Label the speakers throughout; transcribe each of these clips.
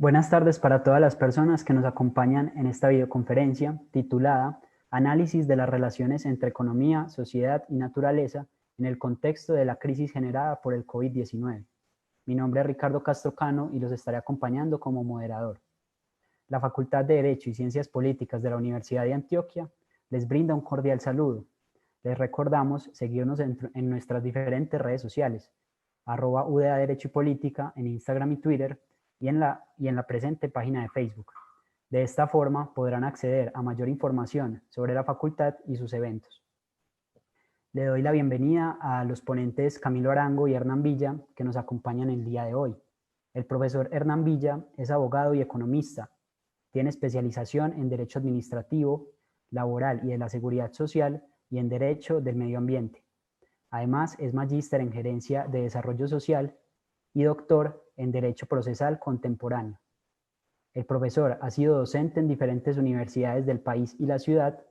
Speaker 1: Buenas tardes para todas las personas que nos acompañan en esta videoconferencia titulada Análisis de las relaciones entre economía, sociedad y naturaleza en el contexto de la crisis generada por el COVID-19. Mi nombre es Ricardo Castro Cano y los estaré acompañando como moderador. La Facultad de Derecho y Ciencias Políticas de la Universidad de Antioquia les brinda un cordial saludo. Les recordamos seguirnos en nuestras diferentes redes sociales, @UDA Derecho y Política en Instagram y Twitter, y en la presente página de Facebook. De esta forma podrán acceder a mayor información sobre la facultad y sus eventos. Le doy la bienvenida a los ponentes Camilo Arango y Hernán Villa, que nos acompañan el día de hoy. El profesor Hernán Villa es abogado y economista. Tiene especialización en Derecho Administrativo, Laboral y de la Seguridad Social y en Derecho del Medio Ambiente. Además, es magíster en Gerencia de Desarrollo Social y doctor en Derecho Procesal Contemporáneo. El profesor ha sido docente en diferentes universidades del país y la ciudad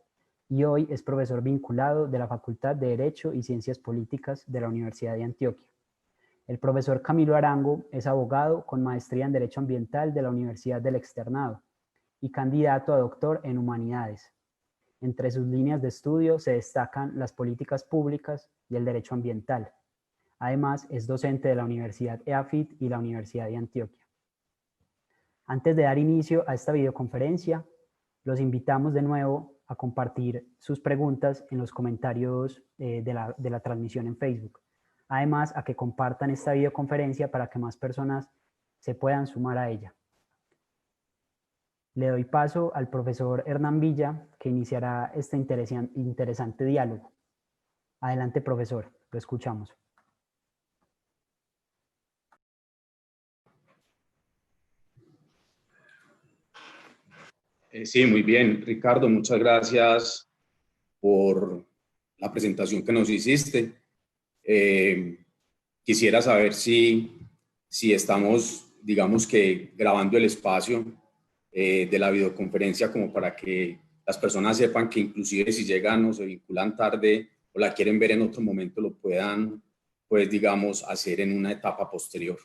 Speaker 1: y hoy es profesor vinculado de la Facultad de Derecho y Ciencias Políticas de la Universidad de Antioquia. El profesor Camilo Arango es abogado con maestría en Derecho Ambiental de la Universidad del Externado y candidato a doctor en Humanidades. Entre sus líneas de estudio se destacan las políticas públicas y el derecho ambiental. Además, es docente de la Universidad EAFIT y la Universidad de Antioquia. Antes de dar inicio a esta videoconferencia, los invitamos de nuevo a compartir sus preguntas en los comentarios de la transmisión en Facebook. Además, a que compartan esta videoconferencia para que más personas se puedan sumar a ella. Le doy paso al profesor Hernán Villa, que iniciará este interesante diálogo. Adelante, profesor, lo escuchamos.
Speaker 2: Sí, muy bien, Ricardo, muchas gracias por la presentación que nos hiciste. Quisiera saber si estamos, digamos que, grabando el espacio de la videoconferencia como para que las personas sepan que inclusive si llegan o se vinculan tarde o la quieren ver en otro momento, lo puedan, pues, digamos, hacer en una etapa posterior.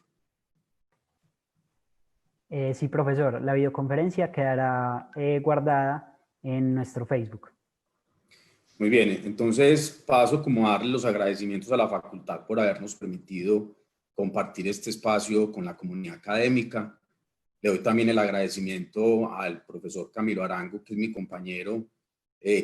Speaker 1: Sí, profesor, la videoconferencia quedará guardada en nuestro Facebook.
Speaker 2: Muy bien, entonces paso como a darle los agradecimientos a la facultad por habernos permitido compartir este espacio con la comunidad académica. Le doy también el agradecimiento al profesor Camilo Arango, que es mi compañero,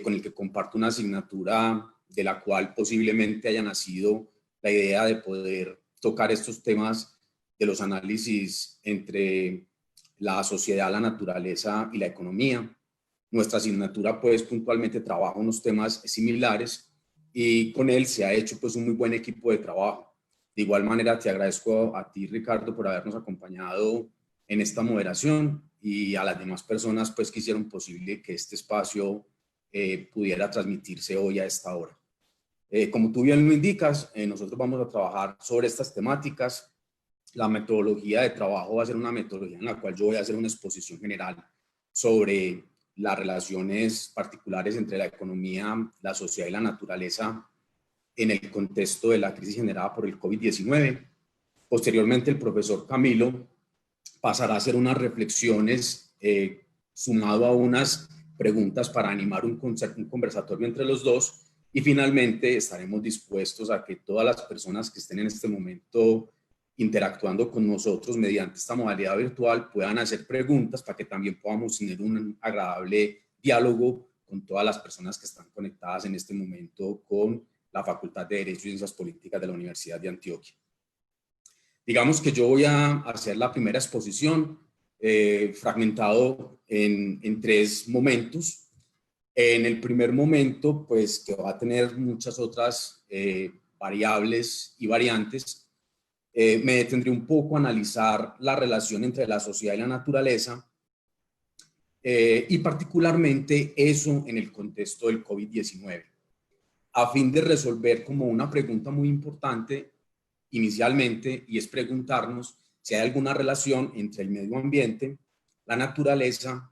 Speaker 2: con el que comparto una asignatura de la cual posiblemente haya nacido la idea de poder tocar estos temas de los análisis entre la sociedad, la naturaleza y la economía. Nuestra asignatura pues puntualmente trabaja unos temas similares y con él se ha hecho pues un muy buen equipo de trabajo. De igual manera te agradezco a ti, Ricardo, por habernos acompañado en esta moderación y a las demás personas pues que hicieron posible que este espacio pudiera transmitirse hoy a esta hora. Como tú bien lo indicas, nosotros vamos a trabajar sobre estas temáticas. La metodología de trabajo va a ser una metodología en la cual yo voy a hacer una exposición general sobre las relaciones particulares entre la economía, la sociedad y la naturaleza en el contexto de la crisis generada por el COVID-19. Posteriormente, el profesor Camilo pasará a hacer unas reflexiones sumado a unas preguntas para animar un conversatorio entre los dos, y finalmente estaremos dispuestos a que todas las personas que estén en este momento interactuando con nosotros mediante esta modalidad virtual puedan hacer preguntas para que también podamos tener un agradable diálogo con todas las personas que están conectadas en este momento con la Facultad de Derecho y Ciencias Políticas de la Universidad de Antioquia. Digamos que yo voy a hacer la primera exposición fragmentado en tres momentos. En el primer momento, pues que va a tener muchas otras variables y variantes, me detendré un poco a analizar la relación entre la sociedad y la naturaleza y particularmente eso en el contexto del COVID-19, a fin de resolver como una pregunta muy importante inicialmente, y es preguntarnos si hay alguna relación entre el medio ambiente, la naturaleza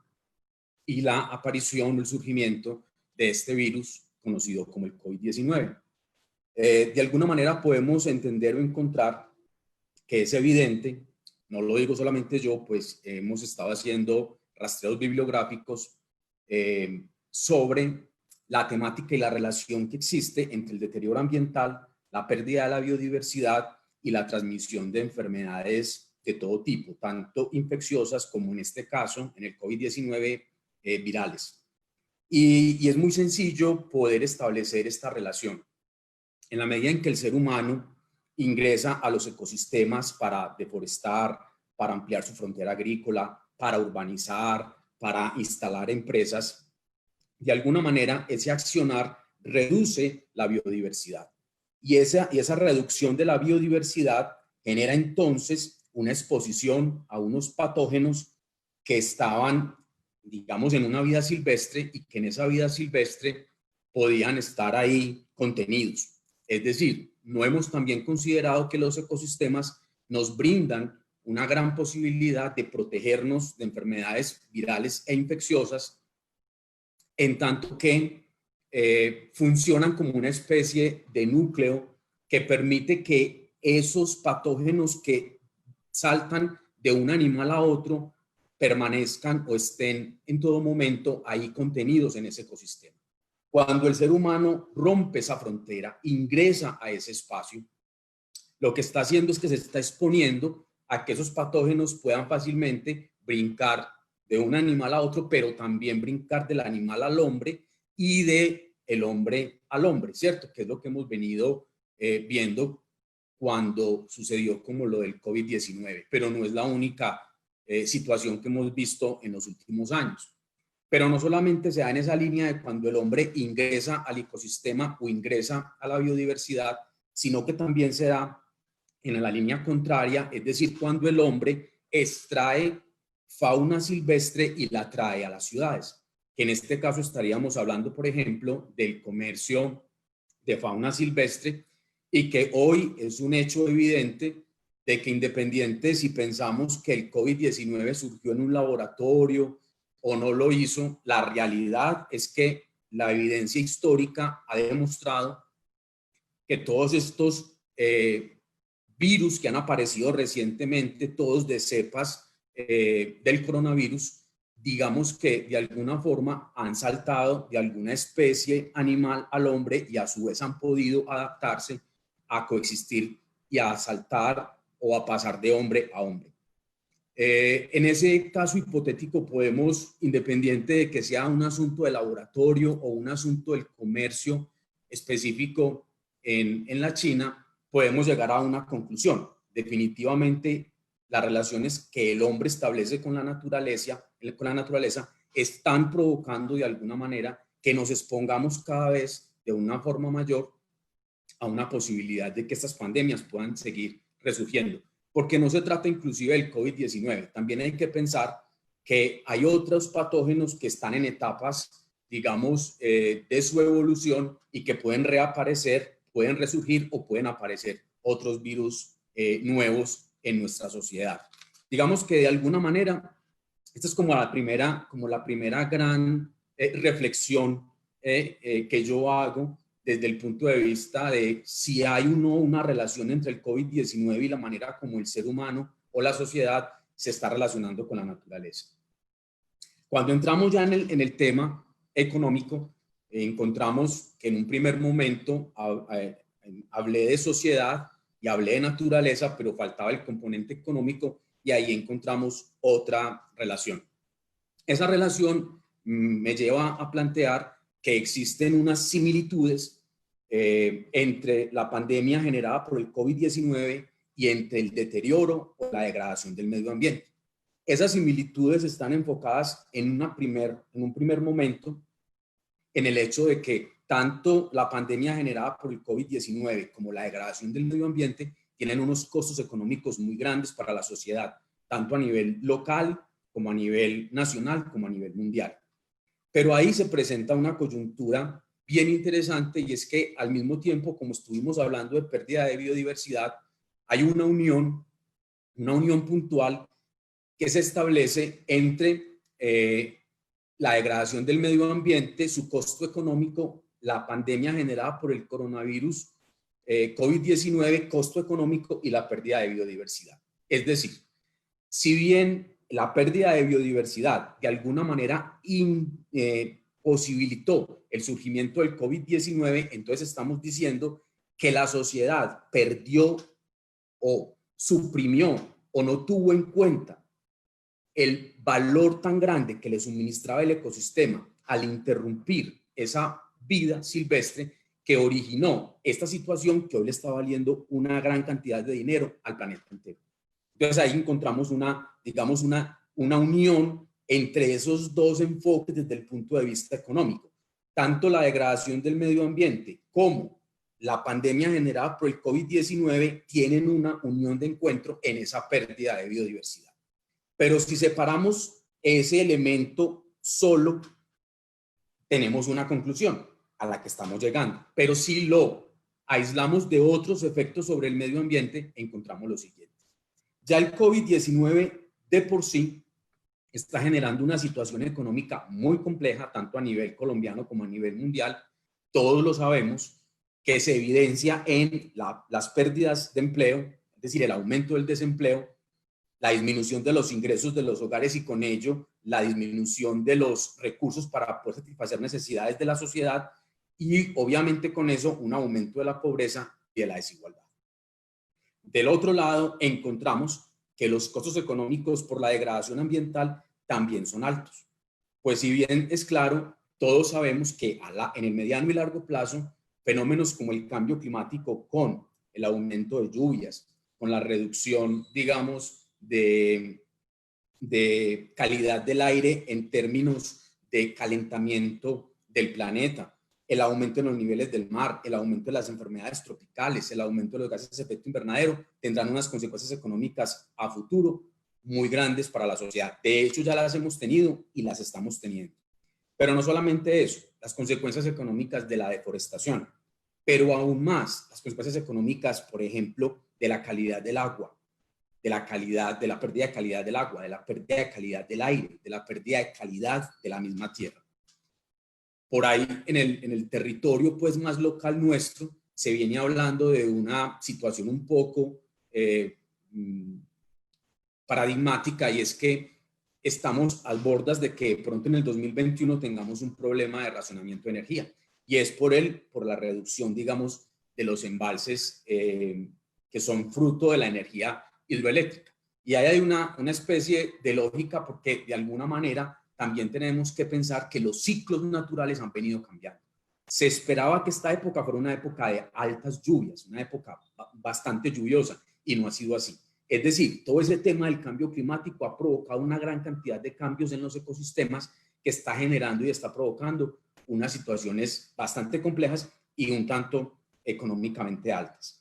Speaker 2: y la aparición o el surgimiento de este virus conocido como el COVID-19. De alguna manera podemos entender o encontrar que es evidente no lo digo solamente yo, pues hemos estado haciendo rastreos bibliográficos sobre la temática y la relación que existe entre el deterioro ambiental, la pérdida de la biodiversidad y la transmisión de enfermedades de todo tipo, tanto infecciosas como en este caso, en el COVID-19, virales. Y es muy sencillo poder establecer esta relación. En la medida en que el ser humano ingresa a los ecosistemas para deforestar, para ampliar su frontera agrícola, para urbanizar, para instalar empresas, de alguna manera ese accionar reduce la biodiversidad. Y esa reducción de la biodiversidad genera entonces una exposición a unos patógenos que estaban, digamos, en una vida silvestre y que en esa vida silvestre podían estar ahí contenidos. Es decir, no hemos también considerado que los ecosistemas nos brindan una gran posibilidad de protegernos de enfermedades virales e infecciosas, en tanto que funcionan como una especie de núcleo que permite que esos patógenos que saltan de un animal a otro permanezcan o estén en todo momento ahí contenidos en ese ecosistema. Cuando el ser humano rompe esa frontera, ingresa a ese espacio, lo que está haciendo es que se está exponiendo a que esos patógenos puedan fácilmente brincar de un animal a otro, pero también brincar del animal al hombre y del hombre al hombre, ¿cierto? Que es lo que hemos venido viendo cuando sucedió como lo del COVID-19, pero no es la única situación que hemos visto en los últimos años. Pero no solamente se da en esa línea de cuando el hombre ingresa al ecosistema o ingresa a la biodiversidad, sino que también se da en la línea contraria, es decir, cuando el hombre extrae fauna silvestre y la trae a las ciudades. Que en este caso estaríamos hablando, por ejemplo, del comercio de fauna silvestre, y que hoy es un hecho evidente de que, independiente si pensamos que el COVID-19 surgió en un laboratorio o no lo hizo, la realidad es que la evidencia histórica ha demostrado que todos estos virus que han aparecido recientemente, todos de cepas del coronavirus, digamos que de alguna forma han saltado de alguna especie animal al hombre y a su vez han podido adaptarse a coexistir y a saltar o a pasar de hombre a hombre. En ese caso hipotético podemos, independiente de que sea un asunto de laboratorio o un asunto del comercio específico en la China, podemos llegar a una conclusión. Definitivamente, las relaciones que el hombre establece con la naturaleza están provocando de alguna manera que nos expongamos cada vez de una forma mayor a una posibilidad de que estas pandemias puedan seguir resurgiendo. Porque no se trata inclusive del COVID-19, también hay que pensar que hay otros patógenos que están en etapas, digamos, de su evolución y que pueden reaparecer, pueden resurgir o pueden aparecer otros virus nuevos en nuestra sociedad. Digamos que de alguna manera, esta es como la primera gran reflexión que yo hago desde el punto de vista de si hay una relación entre el COVID-19 y la manera como el ser humano o la sociedad se está relacionando con la naturaleza. Cuando entramos ya en el tema económico, encontramos que en un primer momento hablé de sociedad y hablé de naturaleza, pero faltaba el componente económico y ahí encontramos otra relación. Esa relación me lleva a plantear que existen unas similitudes entre la pandemia generada por el COVID-19 y entre el deterioro o la degradación del medio ambiente. Esas similitudes están enfocadas en un primer momento en el hecho de que tanto la pandemia generada por el COVID-19 como la degradación del medio ambiente tienen unos costos económicos muy grandes para la sociedad, tanto a nivel local como a nivel nacional como a nivel mundial. Pero ahí se presenta una coyuntura bien interesante y es que al mismo tiempo, como estuvimos hablando de pérdida de biodiversidad, hay una unión puntual que se establece entre la degradación del medio ambiente, su costo económico, la pandemia generada por el coronavirus, COVID-19, costo económico y la pérdida de biodiversidad. Es decir, si bien la pérdida de biodiversidad de alguna manera posibilitó el surgimiento del COVID-19, entonces estamos diciendo que la sociedad perdió o suprimió o no tuvo en cuenta el valor tan grande que le suministraba el ecosistema al interrumpir esa vida silvestre que originó esta situación que hoy le está valiendo una gran cantidad de dinero al planeta entero. Entonces ahí encontramos digamos, una unión entre esos dos enfoques desde el punto de vista económico. Tanto la degradación del medio ambiente como la pandemia generada por el COVID-19 tienen una unión de encuentro en esa pérdida de biodiversidad. Pero si separamos ese elemento solo, tenemos una conclusión a la que estamos llegando. Pero si lo aislamos de otros efectos sobre el medio ambiente, encontramos lo siguiente. Ya el COVID-19 de por sí está generando una situación económica muy compleja, tanto a nivel colombiano como a nivel mundial. Todos lo sabemos, que se evidencia en las pérdidas de empleo, es decir, el aumento del desempleo, la disminución de los ingresos de los hogares y con ello la disminución de los recursos para poder satisfacer necesidades de la sociedad y obviamente con eso un aumento de la pobreza y de la desigualdad. Del otro lado, encontramos que los costos económicos por la degradación ambiental también son altos. Pues si bien es claro, todos sabemos que en el mediano y largo plazo, fenómenos como el cambio climático con el aumento de lluvias, con la reducción, digamos, de calidad del aire en términos de calentamiento del planeta, el aumento en los niveles del mar, el aumento de las enfermedades tropicales, el aumento de los gases de efecto invernadero, tendrán unas consecuencias económicas a futuro muy grandes para la sociedad. De hecho, ya las hemos tenido y las estamos teniendo. Pero no solamente eso, las consecuencias económicas de la deforestación, pero aún más las consecuencias económicas, por ejemplo, de la calidad del agua, de la pérdida de calidad del agua, de la pérdida de calidad del aire, de la pérdida de calidad de la misma tierra. Por ahí en el territorio pues más local nuestro se viene hablando de una situación un poco paradigmática, y es que estamos al borde de que pronto en el 2021 tengamos un problema de racionamiento de energía, y es por la reducción, digamos, de los embalses que son fruto de la energía hidroeléctrica. Y ahí hay una especie de lógica, porque de alguna manera también tenemos que pensar que los ciclos naturales han venido cambiando. Se esperaba que esta época fuera una época de altas lluvias, una época bastante lluviosa, y no ha sido así. Es decir, todo ese tema del cambio climático ha provocado una gran cantidad de cambios en los ecosistemas que está generando y está provocando unas situaciones bastante complejas y un tanto económicamente altas.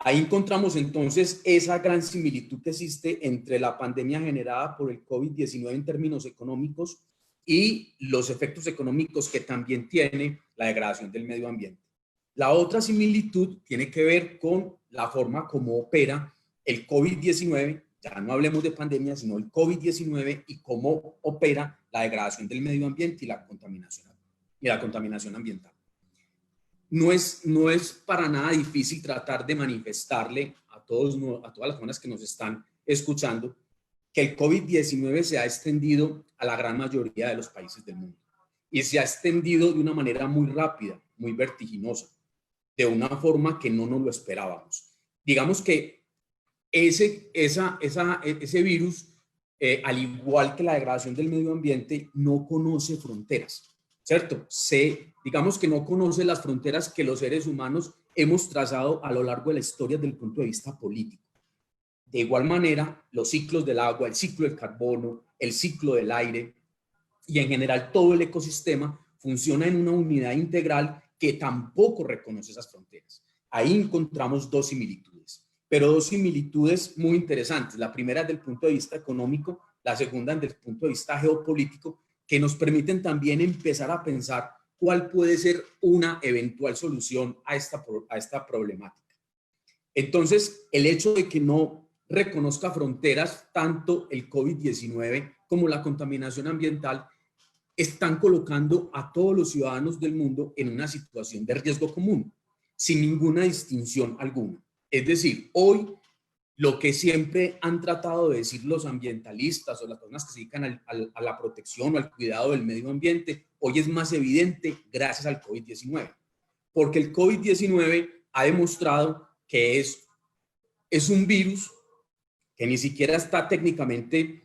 Speaker 2: Ahí encontramos entonces esa gran similitud que existe entre la pandemia generada por el COVID-19 en términos económicos y los efectos económicos que también tiene la degradación del medio ambiente. La otra similitud tiene que ver con la forma como opera el COVID-19, ya no hablemos de pandemia, sino el COVID-19 y cómo opera la degradación del medio ambiente y la contaminación ambiental. No es para nada difícil tratar de manifestarle a todas las personas que nos están escuchando que el COVID-19 se ha extendido a la gran mayoría de los países del mundo y se ha extendido de una manera muy rápida, muy vertiginosa, de una forma que no nos lo esperábamos. Digamos que ese virus, al igual que la degradación del medio ambiente, no conoce fronteras, ¿cierto? Digamos que no conoce las fronteras que los seres humanos hemos trazado a lo largo de la historia desde el punto de vista político. De igual manera, los ciclos del agua, el ciclo del carbono, el ciclo del aire y en general todo el ecosistema funciona en una unidad integral que tampoco reconoce esas fronteras. Ahí encontramos dos similitudes, pero dos similitudes muy interesantes. La primera desde el punto de vista económico, la segunda desde el punto de vista geopolítico, que nos permiten también empezar a pensar cuál puede ser una eventual solución a esta problemática. Entonces, el hecho de que no reconozca fronteras, tanto el COVID-19 como la contaminación ambiental, están colocando a todos los ciudadanos del mundo en una situación de riesgo común, sin ninguna distinción alguna. Es decir, hoy lo que siempre han tratado de decir los ambientalistas o las personas que se dedican a la protección o al cuidado del medio ambiente, hoy es más evidente gracias al COVID-19. Porque el COVID-19 ha demostrado que es un virus que ni siquiera está técnicamente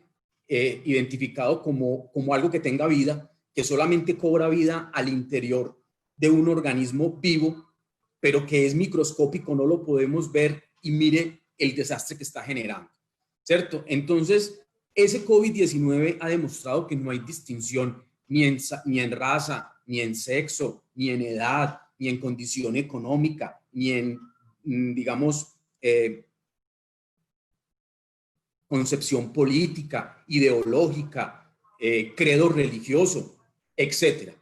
Speaker 2: identificado como algo que tenga vida, que solamente cobra vida al interior de un organismo vivo, pero que es microscópico, no lo podemos ver, y mire el desastre que está generando, ¿cierto? Entonces, ese COVID-19 ha demostrado que no hay distinción ni en raza, ni en sexo, ni en edad, ni en condición económica, ni en, digamos, concepción política, ideológica, credo religioso, etc.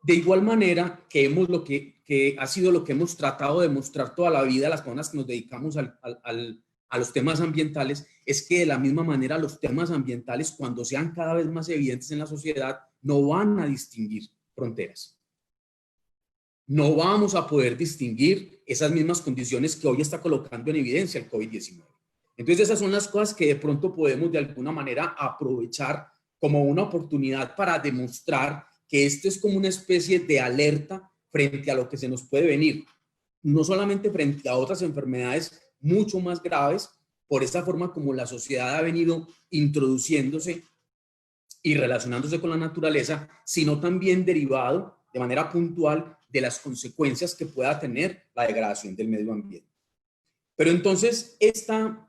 Speaker 2: De igual manera que ha sido lo que hemos tratado de mostrar toda la vida las personas que nos dedicamos a los temas ambientales, es que de la misma manera los temas ambientales, cuando sean cada vez más evidentes en la sociedad, no van a distinguir fronteras. No vamos a poder distinguir esas mismas condiciones que hoy está colocando en evidencia el COVID-19. Entonces esas son las cosas que de pronto podemos de alguna manera aprovechar como una oportunidad para demostrar que esto es como una especie de alerta frente a lo que se nos puede venir, no solamente frente a otras enfermedades mucho más graves, por esta forma como la sociedad ha venido introduciéndose y relacionándose con la naturaleza, sino también derivado de manera puntual de las consecuencias que pueda tener la degradación del medio ambiente. Pero entonces esta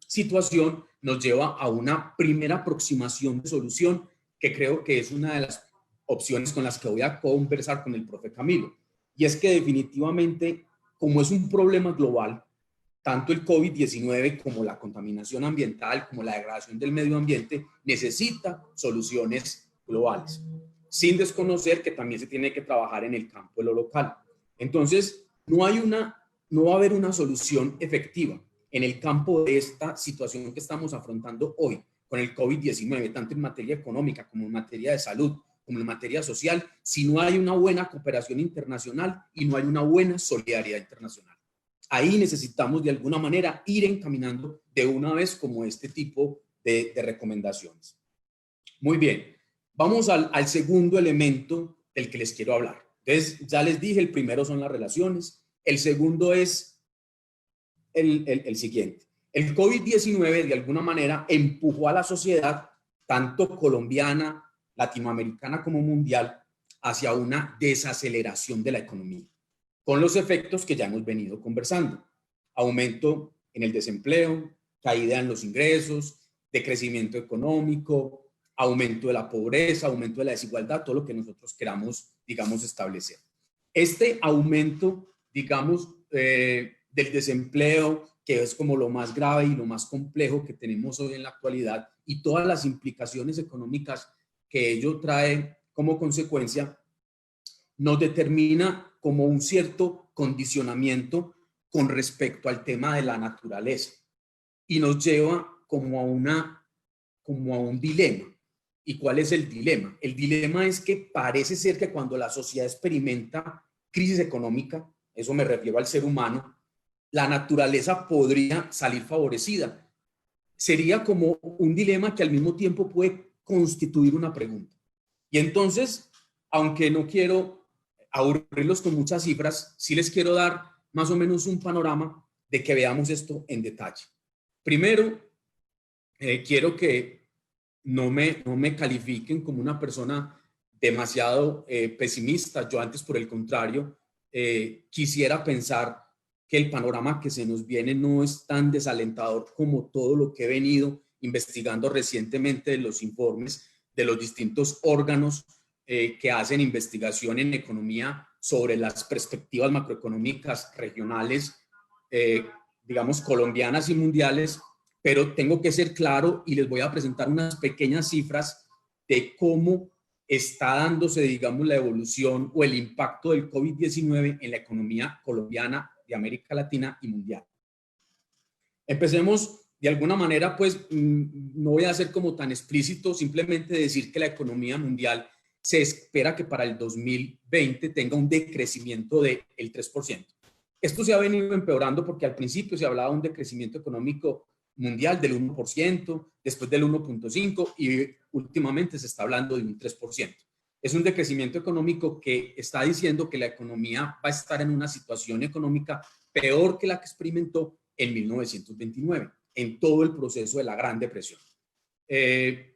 Speaker 2: situación nos lleva a una primera aproximación de solución que creo que es una de las opciones con las que voy a conversar con el profe Camilo. Y es que definitivamente, como es un problema global, tanto el COVID-19 como la contaminación ambiental, como la degradación del medio ambiente, necesita soluciones globales, sin desconocer que también se tiene que trabajar en el campo de lo local. Entonces, no va a haber una solución efectiva en el campo de esta situación que estamos afrontando hoy con el COVID-19, tanto en materia económica como en materia de salud, como en materia social, si no hay una buena cooperación internacional y no hay una buena solidaridad internacional. Ahí necesitamos de alguna manera ir encaminando de una vez como este tipo de recomendaciones. Muy bien, vamos al segundo elemento del que les quiero hablar. Entonces, ya les dije, el primero son las relaciones, el segundo es el siguiente. El COVID-19 de alguna manera empujó a la sociedad, tanto colombiana, latinoamericana como mundial, hacia una desaceleración de la economía, con los efectos que ya hemos venido conversando. Aumento en el desempleo, caída en los ingresos, decrecimiento económico, aumento de la pobreza, aumento de la desigualdad, todo lo que nosotros queramos, digamos, establecer. Este aumento, digamos, del desempleo, que es como lo más grave y lo más complejo que tenemos hoy en la actualidad, y todas las implicaciones económicas que ello trae como consecuencia, nos determina como un cierto condicionamiento con respecto al tema de la naturaleza y nos lleva como a un dilema. ¿Y cuál es el dilema? El dilema es que parece ser que cuando la sociedad experimenta crisis económica, eso me refiero al ser humano, la naturaleza podría salir favorecida. Sería como un dilema que al mismo tiempo puede constituir una pregunta. Y entonces, aunque no quiero aburrirlos con muchas cifras, sí les quiero dar más o menos un panorama de que veamos esto en detalle. Primero, quiero que no me califiquen como una persona demasiado pesimista. Yo antes, por el contrario, quisiera pensar que el panorama que se nos viene no es tan desalentador como todo lo que he venido investigando recientemente de los informes de los distintos órganos que hacen investigación en economía sobre las perspectivas macroeconómicas regionales, digamos, colombianas y mundiales, pero tengo que ser claro y les voy a presentar unas pequeñas cifras de cómo está dándose, digamos, la evolución o el impacto del COVID-19 en la economía colombiana, de América Latina y mundial. Empecemos de alguna manera, pues no voy a ser como tan explícito, simplemente decir que la economía mundial se espera que para el 2020 tenga un decrecimiento del 3%. Esto se ha venido empeorando porque al principio se hablaba de un decrecimiento económico mundial del 1%, después del 1.5% y últimamente se está hablando de un 3%. Es un decrecimiento económico que está diciendo que la economía va a estar en una situación económica peor que la que experimentó en 1929, en todo el proceso de la Gran Depresión. El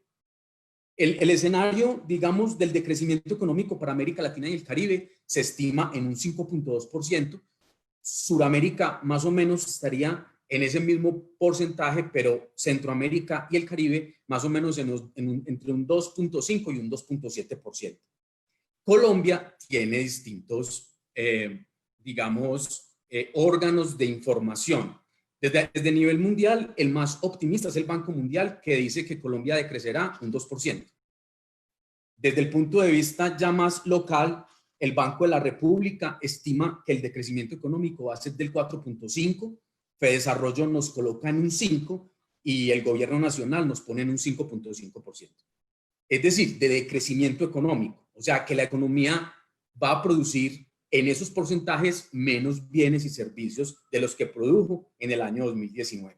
Speaker 2: escenario, digamos, del decrecimiento económico para América Latina y el Caribe se estima en un 5.2%. Suramérica más o menos estaría en ese mismo porcentaje, pero Centroamérica y el Caribe más o menos entre un 2.5 y un 2.7%. Colombia tiene distintos, digamos, órganos de información. Desde nivel mundial, el más optimista es el Banco Mundial, que dice que Colombia decrecerá un 2%. Desde el punto de vista ya más local, el Banco de la República estima que el decrecimiento económico va a ser del 4.5%, Fedesarrollo nos coloca en un 5% y el gobierno nacional nos pone en un 5.5%. Es decir, de decrecimiento económico. O sea, que la economía va a producir en esos porcentajes menos bienes y servicios de los que produjo en el año 2019.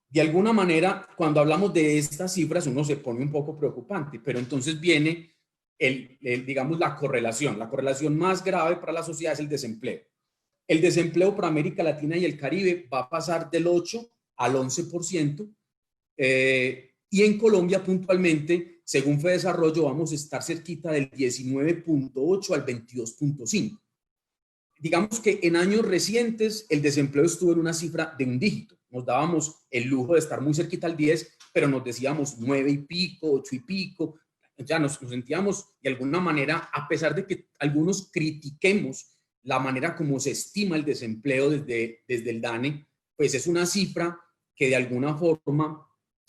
Speaker 2: De alguna manera, cuando hablamos de estas cifras, uno se pone un poco preocupante, pero entonces viene, digamos, la correlación. La correlación más grave para la sociedad es el desempleo. El desempleo para América Latina y el Caribe va a pasar del 8 al 11%, y en Colombia puntualmente, según Fedesarrollo, vamos a estar cerquita del 19.8 al 22.5. Digamos que en años recientes el desempleo estuvo en una cifra de un dígito. Nos dábamos el lujo de estar muy cerquita al 10, pero nos decíamos 9 y pico, 8 y pico. Ya nos sentíamos de alguna manera, a pesar de que algunos critiquemos la manera como se estima el desempleo desde el DANE, pues es una cifra que de alguna forma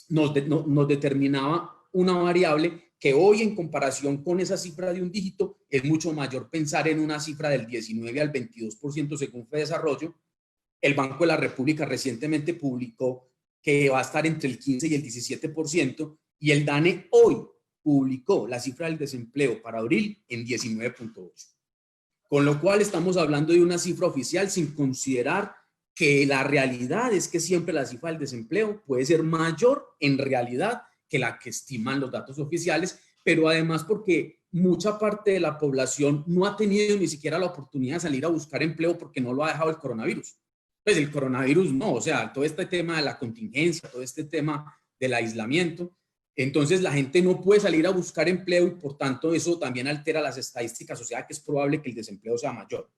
Speaker 2: nos determinaba una variable que hoy, en comparación con esa cifra de un dígito, es mucho mayor pensar en una cifra del 19 al 22% según Fedesarrollo. El Banco de la República recientemente publicó que va a estar entre el 15 y el 17%, y el DANE hoy publicó la cifra del desempleo para abril en 19.8. Con lo cual estamos hablando de una cifra oficial sin considerar que la realidad es que siempre la cifra del desempleo puede ser mayor en realidad que la que estiman los datos oficiales, pero además porque mucha parte de la población no ha tenido ni siquiera la oportunidad de salir a buscar empleo porque no lo ha dejado el coronavirus. Pues el coronavirus no, o sea, todo este tema de la contingencia, todo este tema del aislamiento, entonces la gente no puede salir a buscar empleo y por tanto eso también altera las estadísticas, o sea que es probable que el desempleo sea mayor.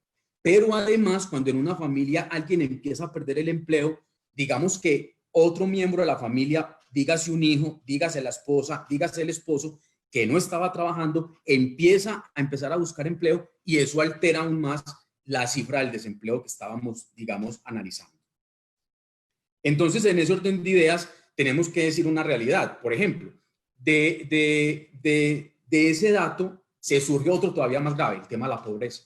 Speaker 2: Pero además, cuando en una familia alguien empieza a perder el empleo, digamos que otro miembro de la familia, dígase un hijo, dígase la esposa, dígase el esposo, que no estaba trabajando, empieza a buscar empleo y eso altera aún más la cifra del desempleo que estábamos, digamos, analizando. Entonces, en ese orden de ideas, tenemos que decir una realidad. Por ejemplo, de ese dato se surge otro todavía más grave, el tema de la pobreza.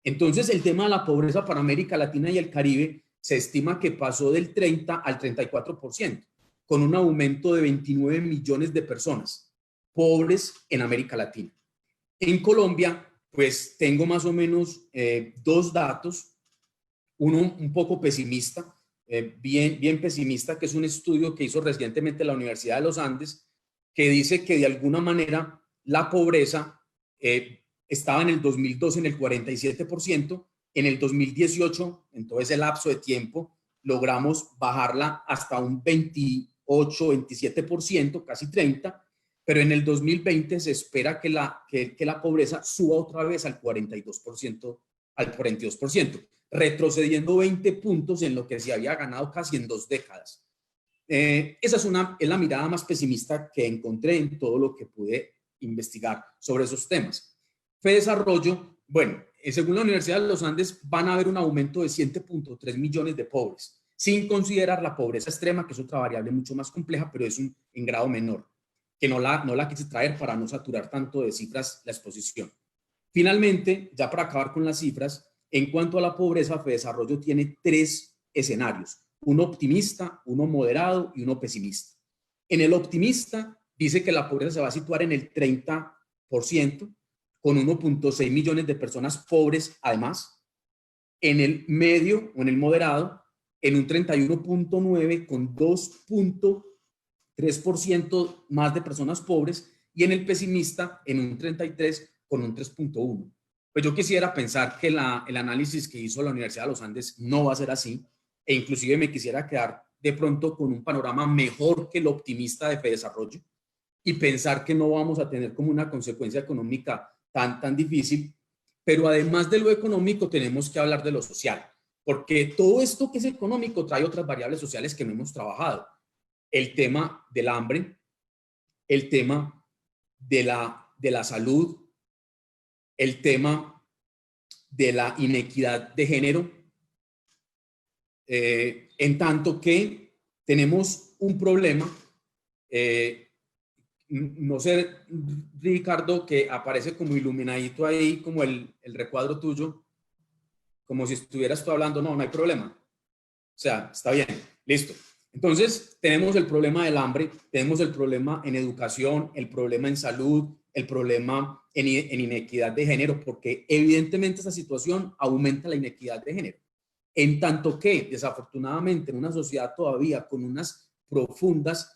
Speaker 2: Entonces, el tema de la pobreza para América Latina y el Caribe se estima que pasó del 30 al 34%, con un aumento de 29 millones de personas pobres en América Latina. En Colombia, pues tengo más o menos dos datos, uno un poco pesimista, bien pesimista, que es un estudio que hizo recientemente la Universidad de los Andes, que dice que de alguna manera la pobreza estaba en el 2012 en el 47%, en el 2018, en todo ese lapso de tiempo, logramos bajarla hasta un 28, 27%, casi 30%, pero en el 2020 se espera que la pobreza suba otra vez al 42%, retrocediendo 20 puntos en lo que se había ganado casi en 2 décadas. Esa es la mirada más pesimista que encontré en todo lo que pude investigar sobre esos temas. Fedesarrollo, bueno, según la Universidad de los Andes, van a haber un aumento de 7.3 millones de pobres, sin considerar la pobreza extrema, que es otra variable mucho más compleja, pero es en grado menor, que no la quise traer para no saturar tanto de cifras la exposición. Finalmente, ya para acabar con las cifras, en cuanto a la pobreza, Fedesarrollo tiene 3 escenarios, uno optimista, uno moderado y uno pesimista. En el optimista dice que la pobreza se va a situar en el 30%, con 1.6 millones de personas pobres además. en el medio o en el moderado en un 31.9 con 2.3% más de personas pobres, y en el pesimista en un 33 con un 3.1. Pues yo quisiera pensar que el análisis que hizo la Universidad de los Andes no va a ser así, e inclusive me quisiera quedar de pronto con un panorama mejor que el optimista de Fedesarrollo, y pensar que no vamos a tener como una consecuencia económica tan difícil. Pero además de lo económico tenemos que hablar de lo social, porque todo esto que es económico trae otras variables sociales que no hemos trabajado. El tema del hambre, el tema de la salud, el tema de la inequidad de género, en tanto que tenemos un problema, no sé, Ricardo, que aparece como iluminadito ahí, como el recuadro tuyo, como si estuvieras tú hablando. No hay problema. O sea, está bien, listo. Entonces, tenemos el problema del hambre, tenemos el problema en educación, el problema en salud, el problema en inequidad de género, porque evidentemente esta situación aumenta la inequidad de género. En tanto que, desafortunadamente, en una sociedad todavía con unas profundas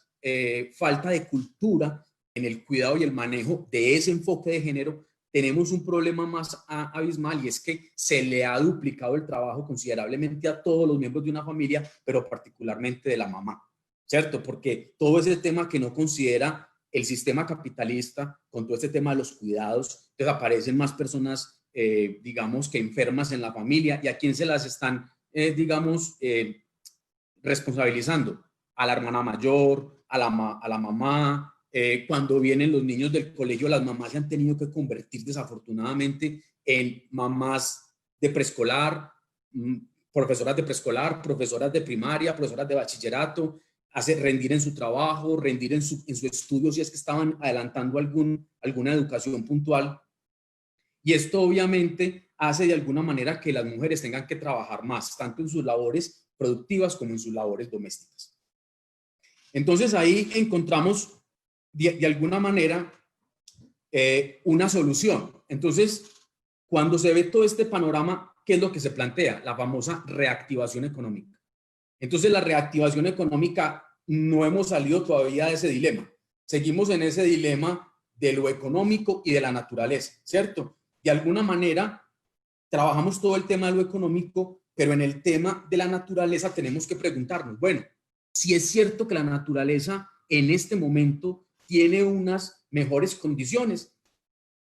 Speaker 2: falta de cultura en el cuidado y el manejo de ese enfoque de género, tenemos un problema más abismal, y es que se le ha duplicado el trabajo considerablemente a todos los miembros de una familia, pero particularmente de la mamá, ¿cierto? Porque todo ese tema que no considera el sistema capitalista, con todo este tema de los cuidados, entonces aparecen más personas, digamos, que enfermas en la familia, y a quién se las están, digamos, responsabilizando: a la hermana mayor, a la mamá. Cuando vienen los niños del colegio, las mamás se han tenido que convertir desafortunadamente en mamás de preescolar, profesoras de preescolar, profesoras de primaria, profesoras de bachillerato, rendir en su trabajo, rendir en su estudio si es que estaban adelantando alguna educación puntual. Y esto obviamente hace de alguna manera que las mujeres tengan que trabajar más, tanto en sus labores productivas como en sus labores domésticas. Entonces ahí encontramos de alguna manera una solución. Entonces, cuando se ve todo este panorama, ¿qué es lo que se plantea? La famosa reactivación económica. Entonces, la reactivación económica, no hemos salido todavía de ese dilema. Seguimos en ese dilema de lo económico y de la naturaleza, ¿cierto? De alguna manera, trabajamos todo el tema de lo económico, pero en el tema de la naturaleza tenemos que preguntarnos, bueno, si es cierto que la naturaleza en este momento tiene unas mejores condiciones,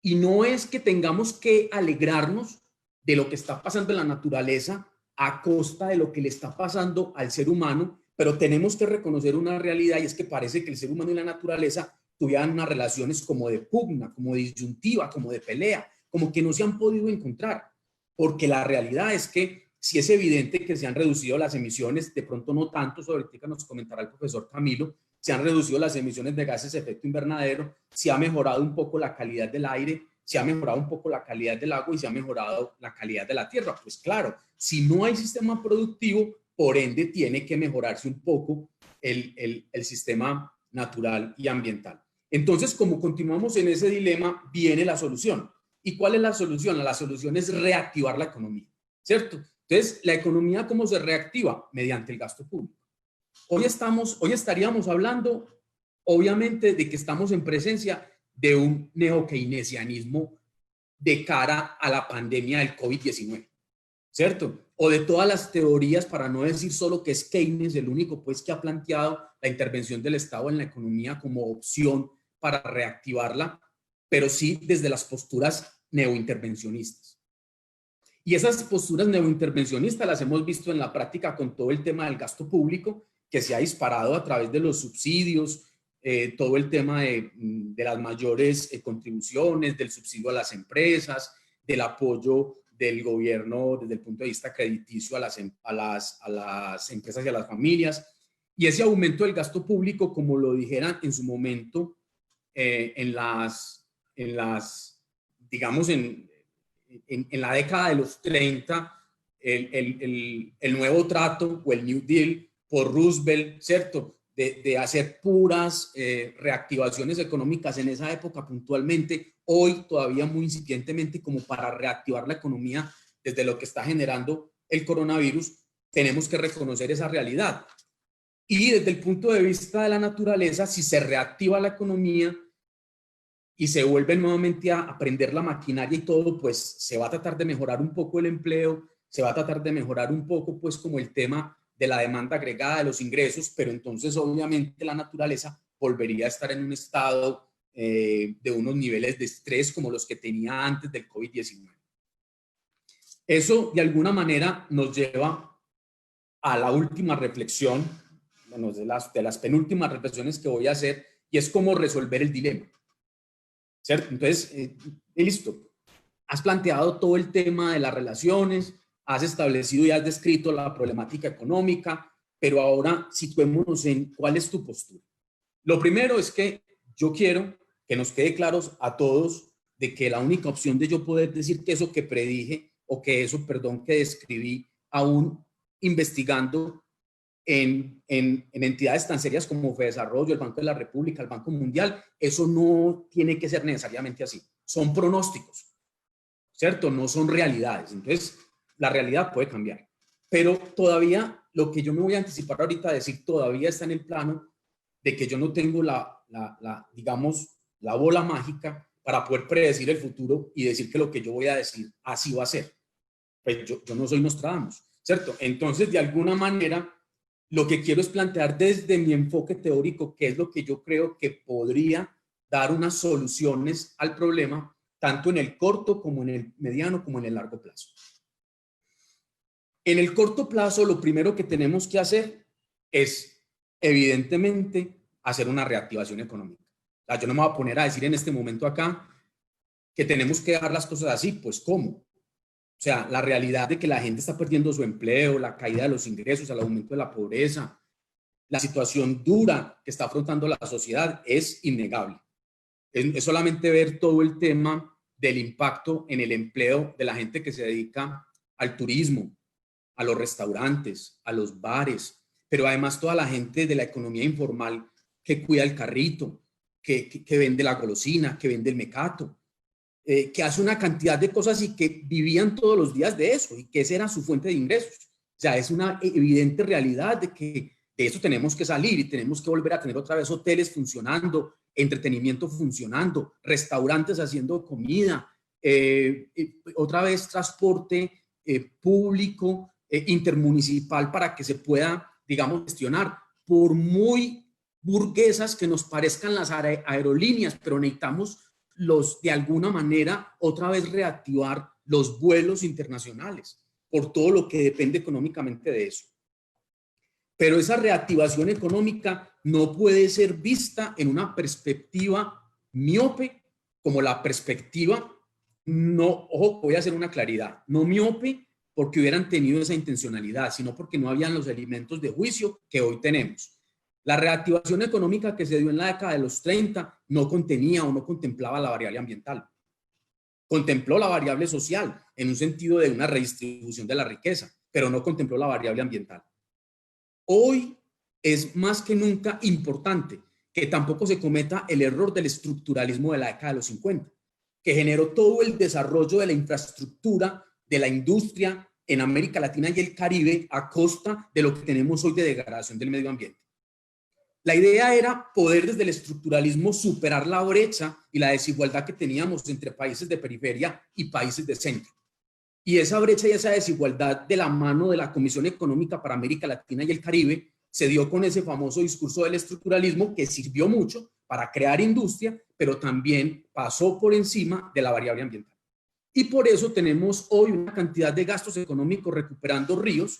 Speaker 2: y no es que tengamos que alegrarnos de lo que está pasando en la naturaleza a costa de lo que le está pasando al ser humano, pero tenemos que reconocer una realidad, y es que parece que el ser humano y la naturaleza tuvieran unas relaciones como de pugna, como de disyuntiva, como de pelea, como que no se han podido encontrar, porque la realidad es que si es evidente que se han reducido las emisiones, de pronto no tanto, sobre ahorita nos comentará el profesor Camilo, se han reducido las emisiones de gases de efecto invernadero, se ha mejorado un poco la calidad del aire, se ha mejorado un poco la calidad del agua y se ha mejorado la calidad de la tierra. Pues claro, si no hay sistema productivo, por ende tiene que mejorarse un poco el sistema natural y ambiental. Entonces, como continuamos en ese dilema, viene la solución. ¿Y cuál es la solución? La solución es reactivar la economía, ¿cierto? Entonces, ¿la economía cómo se reactiva? Mediante el gasto público. Hoy estaríamos hablando, obviamente, de que estamos en presencia de un neokeynesianismo de cara a la pandemia del COVID-19, ¿cierto? O de todas las teorías, para no decir solo que es Keynes el único pues que ha planteado la intervención del Estado en la economía como opción para reactivarla, pero sí desde las posturas neointervencionistas. Y esas posturas neointervencionistas las hemos visto en la práctica con todo el tema del gasto público, que se ha disparado a través de los subsidios, todo el tema de las mayores contribuciones, del subsidio a las empresas, del apoyo del gobierno desde el punto de vista crediticio a las empresas y a las familias, y ese aumento del gasto público, como lo dijeran en su momento, digamos, en la década de los 30, el nuevo trato o el New Deal por Roosevelt, ¿cierto? De hacer puras reactivaciones económicas en esa época puntualmente, hoy todavía muy incipientemente, como para reactivar la economía desde lo que está generando el coronavirus, tenemos que reconocer esa realidad. Y desde el punto de vista de la naturaleza, si se reactiva la economía y se vuelve nuevamente a prender la maquinaria y todo, pues se va a tratar de mejorar un poco el empleo, se va a tratar de mejorar un poco pues como el tema de la demanda agregada de los ingresos, pero entonces obviamente la naturaleza volvería a estar en un estado de unos niveles de estrés como los que tenía antes del COVID-19. Eso de alguna manera nos lleva a la última reflexión, bueno, de las penúltimas reflexiones que voy a hacer, y es cómo resolver el dilema, ¿cierto? Entonces, listo, has planteado todo el tema de las relaciones, has establecido y has descrito la problemática económica, pero ahora situémonos en cuál es tu postura. Lo primero es que yo quiero que nos quede claros a todos de que la única opción de yo poder decir que eso que predije o que eso, perdón, que describí aún investigando en entidades tan serias como FEDesarrollo, el Banco de la República, el Banco Mundial, eso no tiene que ser necesariamente así. Son pronósticos, ¿cierto? No son realidades. Entonces, la realidad puede cambiar. Pero todavía, lo que yo me voy a anticipar ahorita a decir, todavía está en el plano de que yo no tengo digamos, la bola mágica para poder predecir el futuro y decir que lo que yo voy a decir así va a ser. Pues yo no soy Nostradamus, ¿cierto? Entonces, de alguna manera, lo que quiero es plantear desde mi enfoque teórico qué es lo que yo creo que podría dar unas soluciones al problema, tanto en el corto como en el mediano como en el largo plazo. En el corto plazo, lo primero que tenemos que hacer es, evidentemente, hacer una reactivación económica. O sea, yo no me voy a poner a decir en este momento acá que tenemos que dejar las cosas así, pues ¿cómo? O sea, la realidad de que la gente está perdiendo su empleo, la caída de los ingresos, el aumento de la pobreza, la situación dura que está afrontando la sociedad es innegable. Es solamente ver todo el tema del impacto en el empleo de la gente que se dedica al turismo, a los restaurantes, a los bares, pero además toda la gente de la economía informal que cuida el carrito, que vende la golosina, que vende el mecato, que hace una cantidad de cosas y que vivían todos los días de eso y que esa era su fuente de ingresos. O sea, es una evidente realidad de que de eso tenemos que salir y tenemos que volver a tener otra vez hoteles funcionando, entretenimiento funcionando, restaurantes haciendo comida, otra vez transporte público, intermunicipal para que se pueda, digamos, gestionar. Por muy burguesas que nos parezcan las aerolíneas, pero necesitamos de alguna manera otra vez reactivar los vuelos internacionales por todo lo que depende económicamente de eso. Pero esa reactivación económica no puede ser vista en una perspectiva miope como la perspectiva, no, ojo, voy a hacer una claridad, no miope porque hubieran tenido esa intencionalidad, sino porque no habían los elementos de juicio que hoy tenemos. La reactivación económica que se dio en la década de los 30 no contenía o no contemplaba la variable ambiental. Contempló la variable social en un sentido de una redistribución de la riqueza, pero no contempló la variable ambiental. Hoy es más que nunca importante que tampoco se cometa el error del estructuralismo de la década de los 50, que generó todo el desarrollo de la infraestructura, de la industria en América Latina y el Caribe a costa de lo que tenemos hoy de degradación del medio ambiente. La idea era poder desde el estructuralismo superar la brecha y la desigualdad que teníamos entre países de periferia y países de centro. Y esa brecha y esa desigualdad de la mano de la Comisión Económica para América Latina y el Caribe se dio con ese famoso discurso del estructuralismo que sirvió mucho para crear industria, pero también pasó por encima de la variable ambiental. Y por eso tenemos hoy una cantidad de gastos económicos recuperando ríos,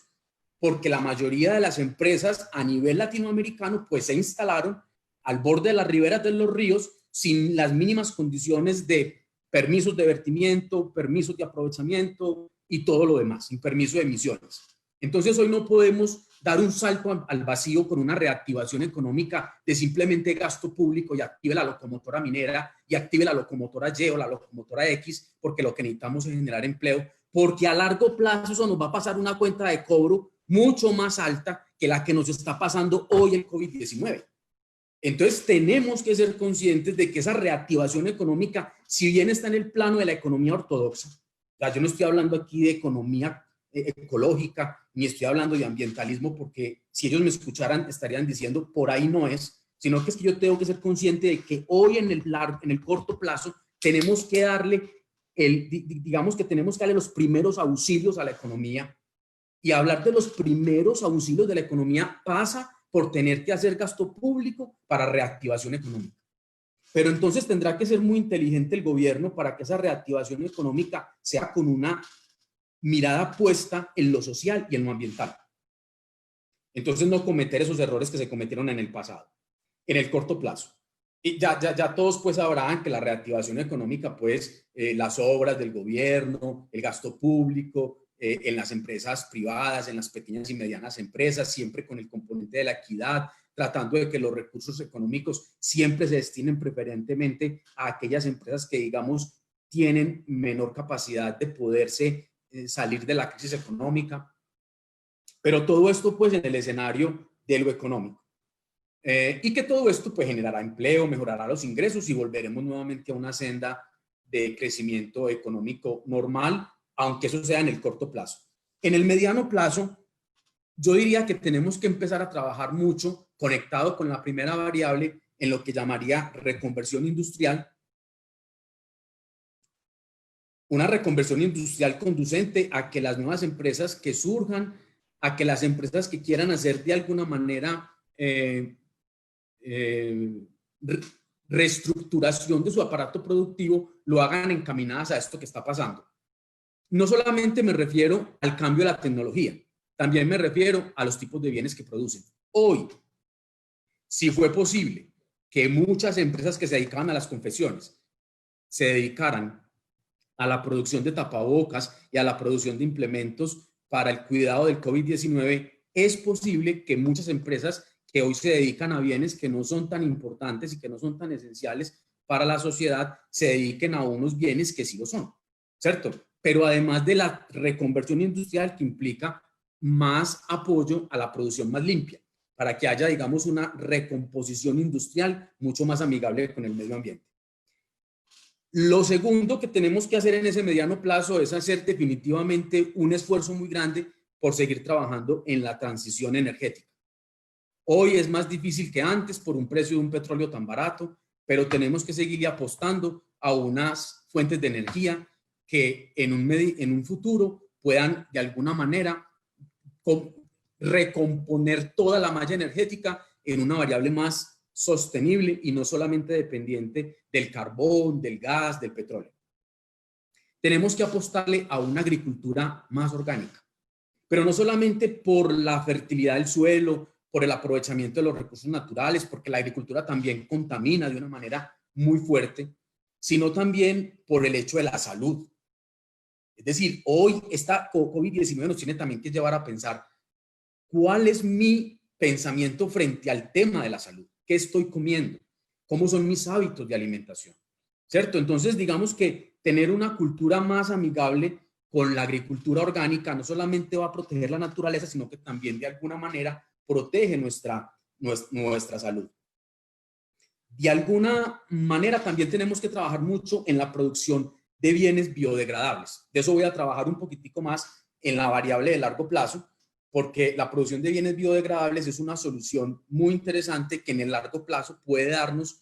Speaker 2: porque la mayoría de las empresas a nivel latinoamericano pues se instalaron al borde de las riberas de los ríos sin las mínimas condiciones de permisos de vertimiento, permisos de aprovechamiento y todo lo demás, sin permiso de emisiones. Entonces hoy no podemos dar un salto al vacío con una reactivación económica de simplemente gasto público y active la locomotora minera y active la locomotora Y o la locomotora X, porque lo que necesitamos es generar empleo, porque a largo plazo eso nos va a pasar una cuenta de cobro mucho más alta que la que nos está pasando hoy el COVID-19. Entonces tenemos que ser conscientes de que esa reactivación económica, si bien está en el plano de la economía ortodoxa, O sea, yo no estoy hablando aquí de economía ecológica, ni estoy hablando de ambientalismo, porque si ellos me escucharan estarían diciendo por ahí no es, sino que es que yo tengo que ser consciente de que hoy en el corto plazo tenemos que darle digamos que tenemos que darle los primeros auxilios a la economía, y hablar de los primeros auxilios de la economía pasa por tener que hacer gasto público para reactivación económica. Pero entonces tendrá que ser muy inteligente el gobierno para que esa reactivación económica sea con una mirada puesta en lo social y en lo ambiental. Entonces no cometer esos errores que se cometieron en el pasado, en el corto plazo. Y ya todos pues sabrán que la reactivación económica, pues las obras del gobierno, el gasto público, en las empresas privadas, en las pequeñas y medianas empresas, siempre con el componente de la equidad, tratando de que los recursos económicos siempre se destinen preferentemente a aquellas empresas que, digamos, tienen menor capacidad de poderse salir de la crisis económica. Pero todo esto pues en el escenario de lo económico. Y que todo esto pues generará empleo, mejorará los ingresos y volveremos nuevamente a una senda de crecimiento económico normal, aunque eso sea en el corto plazo. En el mediano plazo, yo diría que tenemos que empezar a trabajar mucho conectado con la primera variable en lo que llamaría reconversión industrial. Una reconversión industrial conducente a que las nuevas empresas que surjan, a que las empresas que quieran hacer de alguna manera reestructuración de su aparato productivo lo hagan encaminadas a esto que está pasando. No solamente me refiero al cambio de la tecnología, también me refiero a los tipos de bienes que producen. Hoy, si fue posible que muchas empresas que se dedicaban a las confecciones se dedicaran a la producción de tapabocas y a la producción de implementos para el cuidado del COVID-19, es posible que muchas empresas que hoy se dedican a bienes que no son tan importantes y que no son tan esenciales para la sociedad, se dediquen a unos bienes que sí lo son, ¿cierto? Pero además de la reconversión industrial que implica más apoyo a la producción más limpia, para que haya, digamos, una recomposición industrial mucho más amigable con el medio ambiente. Lo segundo que tenemos que hacer en ese mediano plazo es hacer definitivamente un esfuerzo muy grande por seguir trabajando en la transición energética. Hoy es más difícil que antes por un precio de un petróleo tan barato, pero tenemos que seguir apostando a unas fuentes de energía que en un futuro puedan de alguna manera recomponer toda la malla energética en una variable más sostenible y no solamente dependiente del carbón, del gas, del petróleo. Tenemos que apostarle a una agricultura más orgánica, pero no solamente por la fertilidad del suelo, por el aprovechamiento de los recursos naturales, porque la agricultura también contamina de una manera muy fuerte, sino también por el hecho de la salud. Es decir, hoy esta COVID-19 nos tiene también que llevar a pensar cuál es mi pensamiento frente al tema de la salud. ¿Qué estoy comiendo? ¿Cómo son mis hábitos de alimentación? ¿Cierto? Entonces, digamos que tener una cultura más amigable con la agricultura orgánica no solamente va a proteger la naturaleza, sino que también de alguna manera protege nuestra salud. De alguna manera también tenemos que trabajar mucho en la producción de bienes biodegradables. De eso voy a trabajar un poquitico más en la variable de largo plazo, porque la producción de bienes biodegradables es una solución muy interesante que en el largo plazo puede darnos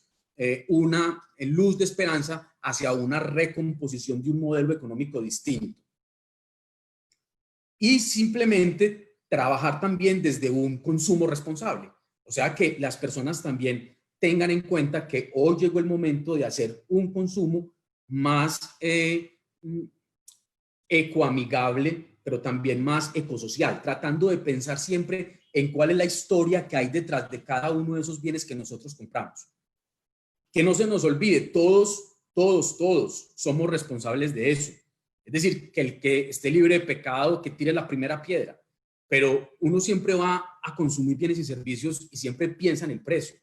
Speaker 2: una luz de esperanza hacia una recomposición de un modelo económico distinto. Y simplemente trabajar también desde un consumo responsable. O sea, que las personas también tengan en cuenta que hoy llegó el momento de hacer un consumo más ecoamigable, pero también más ecosocial, tratando de pensar siempre en cuál es la historia que hay detrás de cada uno de esos bienes que nosotros compramos. Que no se nos olvide, todos somos responsables de eso. Es decir, que el que esté libre de pecado, que tire la primera piedra. Pero uno siempre va a consumir bienes y servicios y siempre piensa en el precio,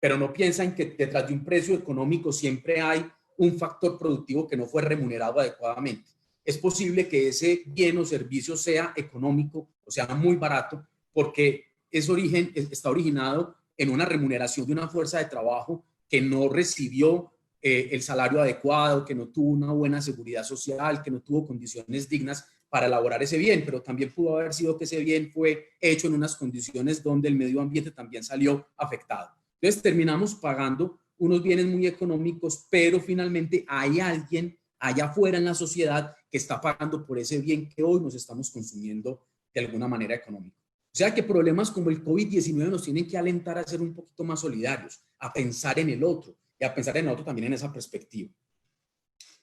Speaker 2: pero no piensa en que detrás de un precio económico siempre hay un factor productivo que no fue remunerado adecuadamente. Es posible que ese bien o servicio sea económico, o sea, muy barato, porque está originado en una remuneración de una fuerza de trabajo que no recibió el salario adecuado, que no tuvo una buena seguridad social, que no tuvo condiciones dignas para elaborar ese bien, pero también pudo haber sido que ese bien fue hecho en unas condiciones donde el medio ambiente también salió afectado. Entonces terminamos pagando unos bienes muy económicos, pero finalmente hay alguien allá afuera en la sociedad que está pagando por ese bien que hoy nos estamos consumiendo de alguna manera económica. O sea que problemas como el COVID-19 nos tienen que alentar a ser un poquito más solidarios, a pensar en el otro y a pensar en el otro también en esa perspectiva.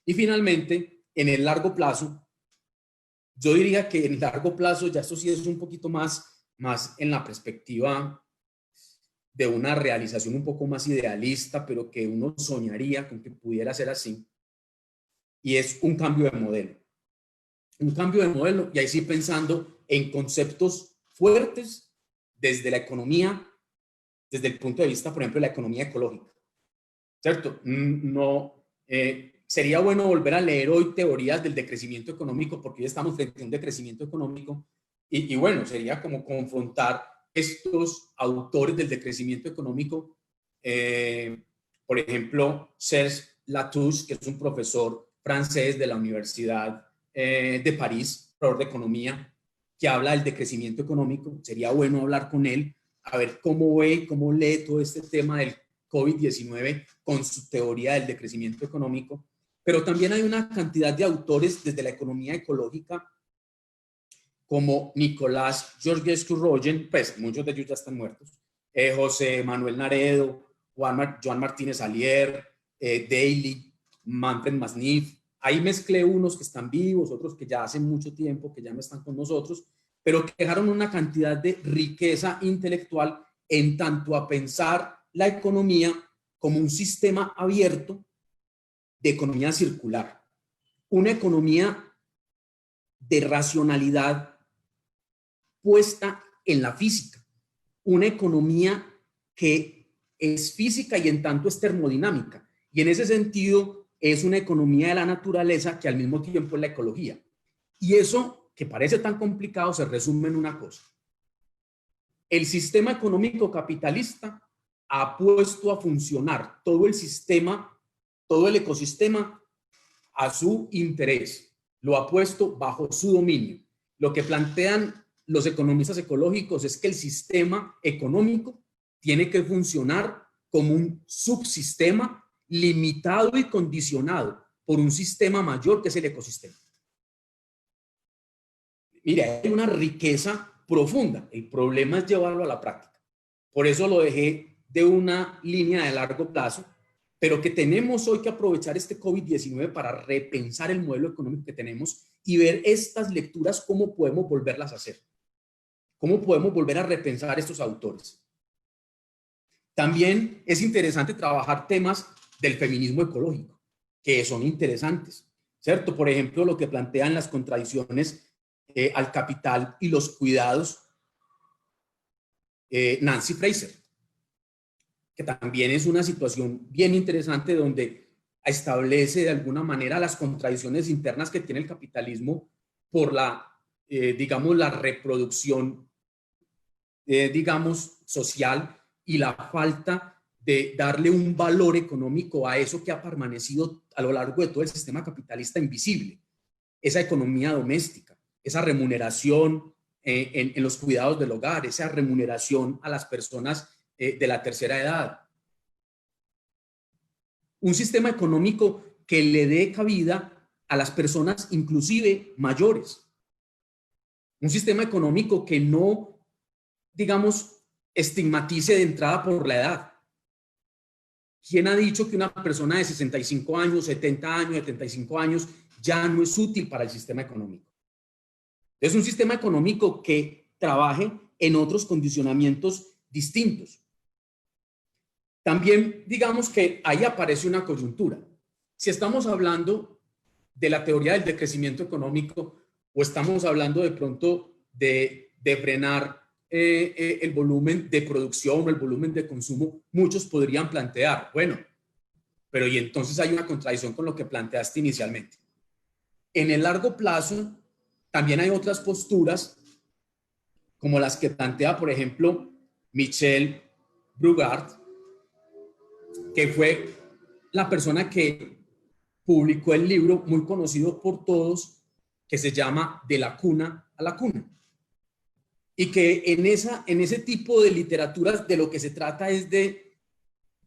Speaker 2: Y finalmente, en el largo plazo, yo diría que en el largo plazo, ya esto sí es un poquito más en la perspectiva de una realización un poco más idealista, pero que uno soñaría con que pudiera ser así, y es un cambio de modelo. Un cambio de modelo, y ahí sí pensando en conceptos fuertes desde la economía, desde el punto de vista, por ejemplo, de la economía ecológica, ¿cierto? No, sería bueno volver a leer hoy teorías del decrecimiento económico, porque hoy estamos frente a un decrecimiento económico, y bueno, sería como confrontar estos autores del decrecimiento económico, por ejemplo, Serge Latouche, que es un profesor francés de la Universidad de París, profesor de economía, que habla del decrecimiento económico. Sería bueno hablar con él, a ver cómo ve, cómo lee todo este tema del COVID-19 con su teoría del decrecimiento económico. Pero también hay una cantidad de autores desde la economía ecológica, como Nicolás Georgescu-Roegen, pues muchos de ellos ya están muertos, José Manuel Naredo, Joan Martínez Alier, Daly, Manfred Masniff. Ahí mezclé unos que están vivos, otros que ya hace mucho tiempo, que ya no están con nosotros, pero que dejaron una cantidad de riqueza intelectual en tanto a pensar la economía como un sistema abierto de economía circular, una economía de racionalidad puesta en la física, una economía que es física y en tanto es termodinámica, y en ese sentido es una economía de la naturaleza que al mismo tiempo es la ecología. Y eso, que parece tan complicado, se resume en una cosa: el sistema económico capitalista ha puesto a funcionar todo el sistema, todo el ecosistema a su interés, lo ha puesto bajo su dominio. Lo que plantean los economistas ecológicos es que el sistema económico tiene que funcionar como un subsistema limitado y condicionado por un sistema mayor que es el ecosistema. Mira, hay una riqueza profunda. El problema es llevarlo a la práctica. Por eso lo dejé de una línea de largo plazo, pero que tenemos hoy que aprovechar este COVID-19 para repensar el modelo económico que tenemos y ver estas lecturas, cómo podemos volverlas a hacer. ¿Cómo podemos volver a repensar estos autores? También es interesante trabajar temas del feminismo ecológico, que son interesantes, ¿cierto? Por ejemplo, lo que plantean las contradicciones al capital y los cuidados, Nancy Fraser, que también es una situación bien interesante donde establece de alguna manera las contradicciones internas que tiene el capitalismo por la, digamos, la reproducción, digamos, social y la falta de darle un valor económico a eso que ha permanecido a lo largo de todo el sistema capitalista invisible, esa economía doméstica, esa remuneración en los cuidados del hogar, esa remuneración a las personas de la tercera edad. Un sistema económico que le dé cabida a las personas inclusive mayores. Un sistema económico que no, digamos, estigmatice de entrada por la edad. ¿Quién ha dicho que una persona de 65 años, 70 años, 75 años ya no es útil para el sistema económico? Es un sistema económico que trabaje en otros condicionamientos distintos. También digamos que ahí aparece una coyuntura. Si estamos hablando de la teoría del decrecimiento económico o estamos hablando de pronto de frenar el volumen de producción o el volumen de consumo, muchos podrían plantear, bueno, pero y entonces hay una contradicción con lo que planteaste inicialmente. En el largo plazo, también hay otras posturas como las que plantea, por ejemplo, Michel Brugard, que fue la persona que publicó el libro muy conocido por todos, que se llama De la cuna a la cuna. Y que en ese tipo de literaturas de lo que se trata es de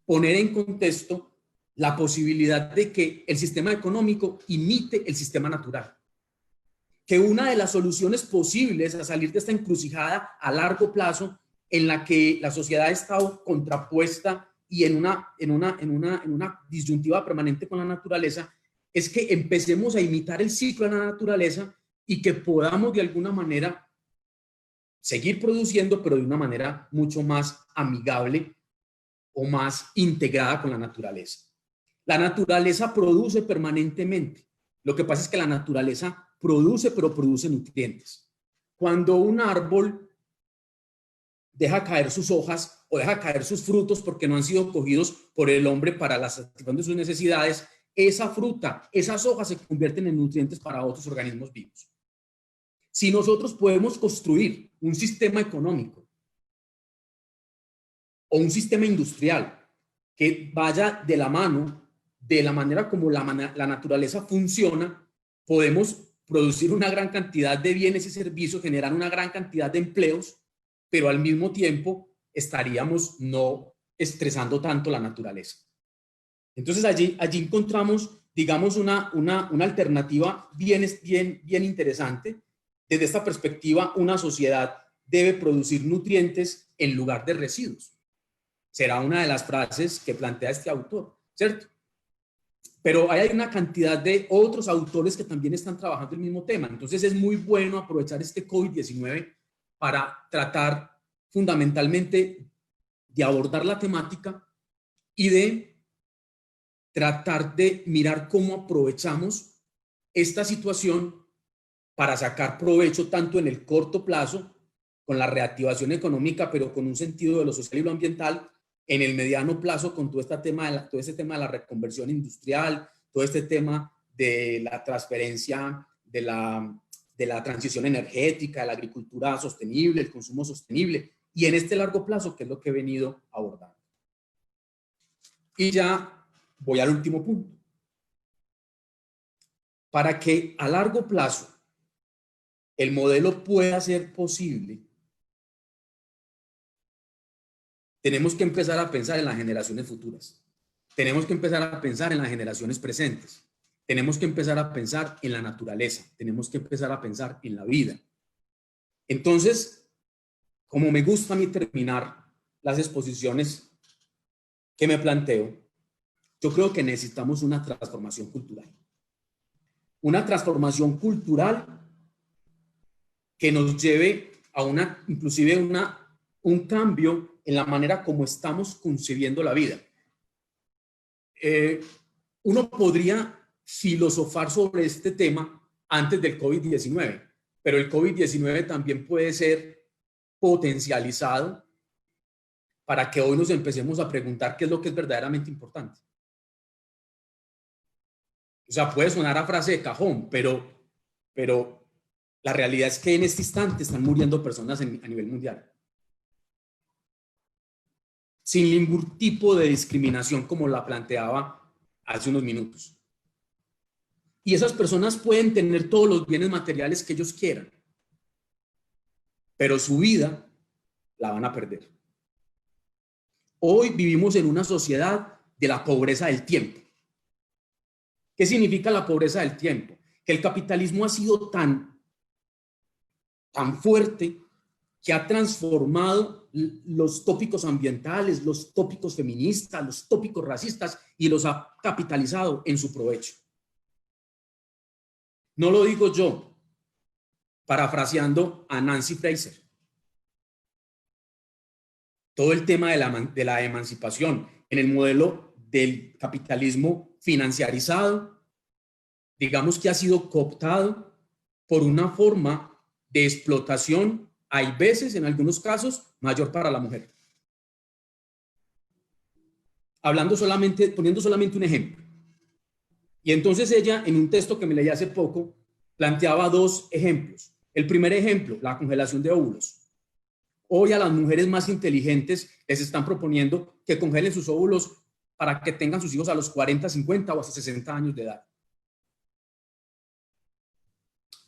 Speaker 2: poner en contexto la posibilidad de que el sistema económico imite el sistema natural. Que una de las soluciones posibles a salir de esta encrucijada a largo plazo en la que la sociedad ha estado contrapuesta y en una disyuntiva permanente con la naturaleza, es que empecemos a imitar el ciclo de la naturaleza y que podamos de alguna manera seguir produciendo, pero de una manera mucho más amigable o más integrada con la naturaleza. La naturaleza produce permanentemente. Lo que pasa es que la naturaleza produce, pero produce nutrientes. Cuando un árbol deja caer sus hojas o deja caer sus frutos porque no han sido cogidos por el hombre para la satisfacción de sus necesidades, esa fruta, esas hojas se convierten en nutrientes para otros organismos vivos. Si nosotros podemos construir un sistema económico o un sistema industrial que vaya de la mano de la manera como la naturaleza funciona, podemos producir una gran cantidad de bienes y servicios, generar una gran cantidad de empleos, pero al mismo tiempo estaríamos no estresando tanto la naturaleza. Entonces allí encontramos, digamos, una alternativa bien interesante. Desde esta perspectiva, una sociedad debe producir nutrientes en lugar de residuos. Será una de las frases que plantea este autor, ¿cierto? Pero hay una cantidad de otros autores que también están trabajando el mismo tema. Entonces es muy bueno aprovechar este COVID-19 para tratar fundamentalmente de abordar la temática y de tratar de mirar cómo aprovechamos esta situación para sacar provecho tanto en el corto plazo, con la reactivación económica, pero con un sentido de lo social y lo ambiental, en el mediano plazo con todo este tema de la reconversión industrial, todo este tema de la transferencia de la transición energética, de la agricultura sostenible, el consumo sostenible, y en este largo plazo, que es lo que he venido abordando. Y ya voy al último punto. Para que a largo plazo el modelo pueda ser posible, tenemos que empezar a pensar en las generaciones futuras. Tenemos que empezar a pensar en las generaciones presentes. Tenemos que empezar a pensar en la naturaleza. Tenemos que empezar a pensar en la vida. Entonces, como me gusta a mí terminar las exposiciones que me planteo, yo creo que necesitamos una transformación cultural. Una transformación cultural que nos lleve a inclusive un cambio en la manera como estamos concebiendo la vida. Uno podría filosofar sobre este tema antes del COVID-19, pero el COVID-19 también puede ser potencializado para que hoy nos empecemos a preguntar qué es lo que es verdaderamente importante. O sea, puede sonar a frase de cajón, pero la realidad es que en este instante están muriendo personas a nivel mundial, sin ningún tipo de discriminación como la planteaba hace unos minutos. Y esas personas pueden tener todos los bienes materiales que ellos quieran, pero su vida la van a perder. Hoy vivimos en una sociedad de la pobreza del tiempo. ¿Qué significa la pobreza del tiempo? Que el capitalismo ha sido tan fuerte que ha transformado los tópicos ambientales, los tópicos feministas, los tópicos racistas y los ha capitalizado en su provecho. No lo digo yo, parafraseando a Nancy Fraser. Todo el tema de la emancipación en el modelo del capitalismo financiarizado, digamos que ha sido cooptado por una forma de explotación, hay veces, en algunos casos, mayor para la mujer. Poniendo solamente un ejemplo. Y entonces ella, en un texto que me leí hace poco, planteaba dos ejemplos. El primer ejemplo, la congelación de óvulos. Hoy a las mujeres más inteligentes les están proponiendo que congelen sus óvulos para que tengan sus hijos a los 40, 50 o hasta 60 años de edad.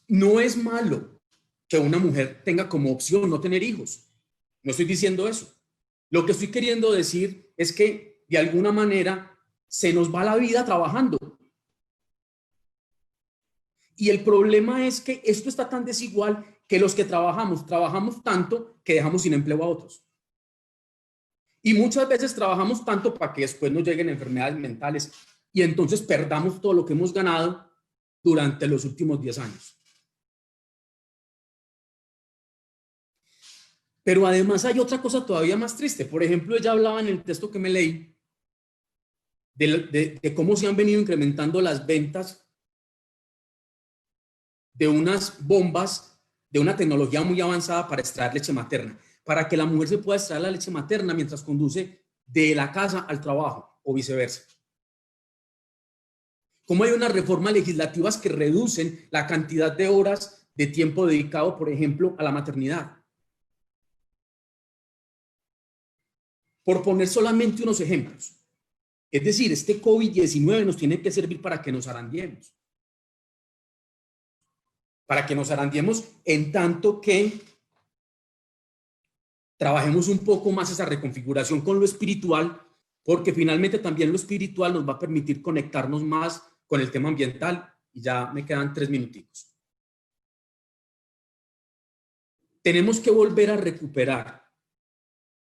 Speaker 2: No es malo que una mujer tenga como opción no tener hijos. No estoy diciendo eso. Lo que estoy queriendo decir es que de alguna manera se nos va la vida trabajando. Y el problema es que esto está tan desigual que los que trabajamos tanto que dejamos sin empleo a otros. Y muchas veces trabajamos tanto para que después nos lleguen enfermedades mentales y entonces perdamos todo lo que hemos ganado durante los últimos 10 años. Pero además hay otra cosa todavía más triste. Por ejemplo, ella hablaba en el texto que me leí de cómo se han venido incrementando las ventas de unas bombas, de una tecnología muy avanzada para extraer leche materna, para que la mujer se pueda extraer la leche materna mientras conduce de la casa al trabajo o viceversa. Cómo hay unas reformas legislativas que reducen la cantidad de horas de tiempo dedicado, por ejemplo, a la maternidad. Por poner solamente unos ejemplos. Es decir, este COVID-19 nos tiene que servir para que nos zarandeemos. Para que nos zarandeemos en tanto que trabajemos un poco más esa reconfiguración con lo espiritual, porque finalmente también lo espiritual nos va a permitir conectarnos más con el tema ambiental. Y ya me quedan 3 minuticos. Tenemos que volver a recuperar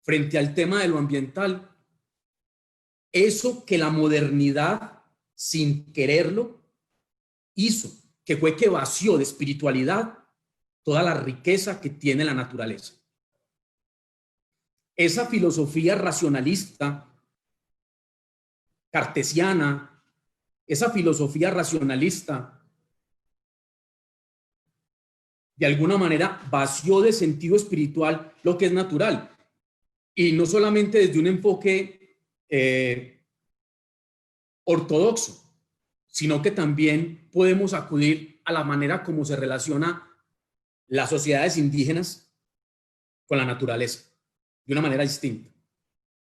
Speaker 2: frente al tema de lo ambiental eso que la modernidad, sin quererlo, hizo, que fue que vació de espiritualidad toda la riqueza que tiene la naturaleza. Esa filosofía racionalista, cartesiana, esa filosofía racionalista, de alguna manera vació de sentido espiritual lo que es natural. Y no solamente desde un enfoque ortodoxo, sino que también podemos acudir a la manera como se relaciona las sociedades indígenas con la naturaleza, de una manera distinta.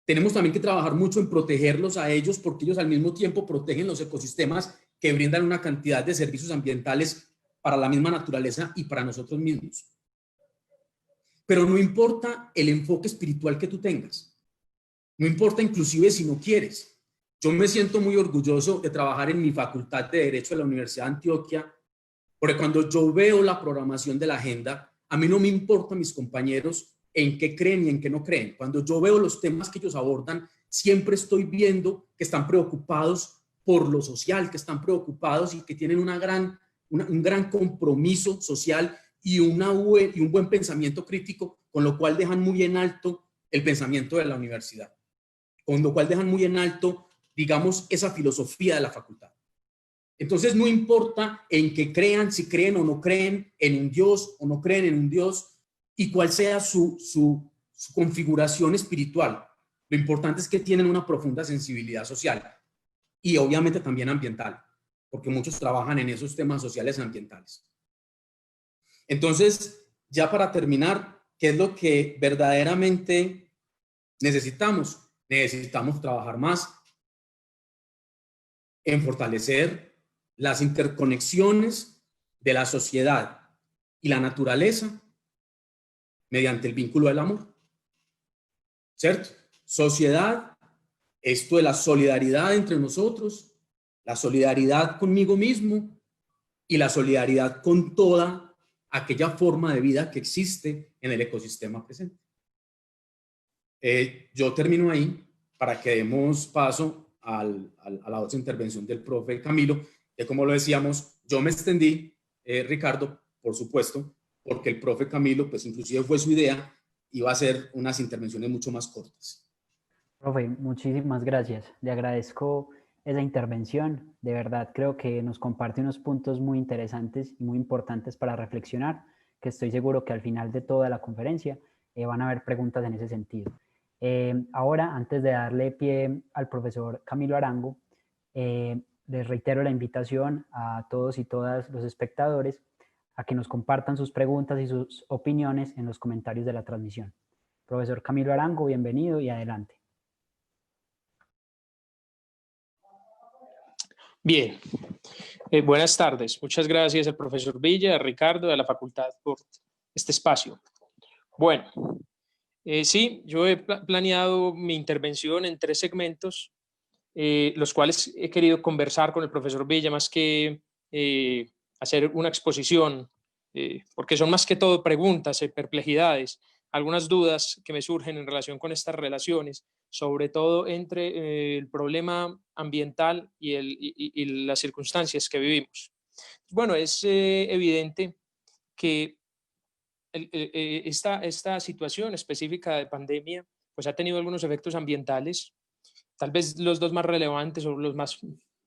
Speaker 2: Tenemos también que trabajar mucho en protegerlos a ellos, porque ellos al mismo tiempo protegen los ecosistemas que brindan una cantidad de servicios ambientales para la misma naturaleza y para nosotros mismos. Pero no importa el enfoque espiritual que tú tengas, no importa inclusive si no quieres. Yo me siento muy orgulloso de trabajar en mi facultad de Derecho de la Universidad de Antioquia, porque cuando yo veo la programación de la agenda, a mí no me importa mis compañeros en qué creen y en qué no creen. Cuando yo veo los temas que ellos abordan, siempre estoy viendo que están preocupados por lo social, que están preocupados y que tienen un gran compromiso social y un buen pensamiento crítico, con lo cual dejan muy en alto el pensamiento de la universidad, con lo cual dejan muy en alto, digamos, esa filosofía de la facultad. Entonces no importa en qué crean, si creen o no creen en un Dios o no creen en un Dios y cuál sea su configuración espiritual. Lo importante es que tienen una profunda sensibilidad social y obviamente también ambiental, porque muchos trabajan en esos temas sociales y ambientales. Entonces, ya para terminar, ¿qué es lo que verdaderamente necesitamos? Necesitamos trabajar más en fortalecer las interconexiones de la sociedad y la naturaleza mediante el vínculo del amor. ¿Cierto? Sociedad, esto de la solidaridad entre nosotros, la solidaridad conmigo mismo y la solidaridad con toda aquella forma de vida que existe en el ecosistema presente. Yo termino ahí para que demos paso a la otra intervención del profe Camilo, que como lo decíamos, yo me extendí, Ricardo, por supuesto, porque el profe Camilo, pues inclusive fue su idea, iba a hacer unas intervenciones mucho más cortas.
Speaker 1: Profe, muchísimas gracias. Le agradezco esa intervención. De verdad, creo que nos comparte unos puntos muy interesantes y muy importantes para reflexionar, que estoy seguro que al final de toda la conferencia van a haber preguntas en ese sentido. Ahora, antes de darle pie al profesor Camilo Arango, les reitero la invitación a todos y todas los espectadores a que nos compartan sus preguntas y sus opiniones en los comentarios de la transmisión. Profesor Camilo Arango, bienvenido y adelante.
Speaker 3: Bien, buenas tardes. Muchas gracias al profesor Villa, a Ricardo, a la facultad por este espacio. Bueno, sí, yo he planeado mi intervención en 3 segmentos, los cuales he querido conversar con el profesor Villa más que hacer una exposición, porque son más que todo preguntas, perplejidades, algunas dudas que me surgen en relación con estas relaciones, sobre todo entre el problema ambiental y las circunstancias que vivimos. Bueno, es evidente que esta situación específica de pandemia pues ha tenido algunos efectos ambientales, tal vez los 2 más relevantes o los más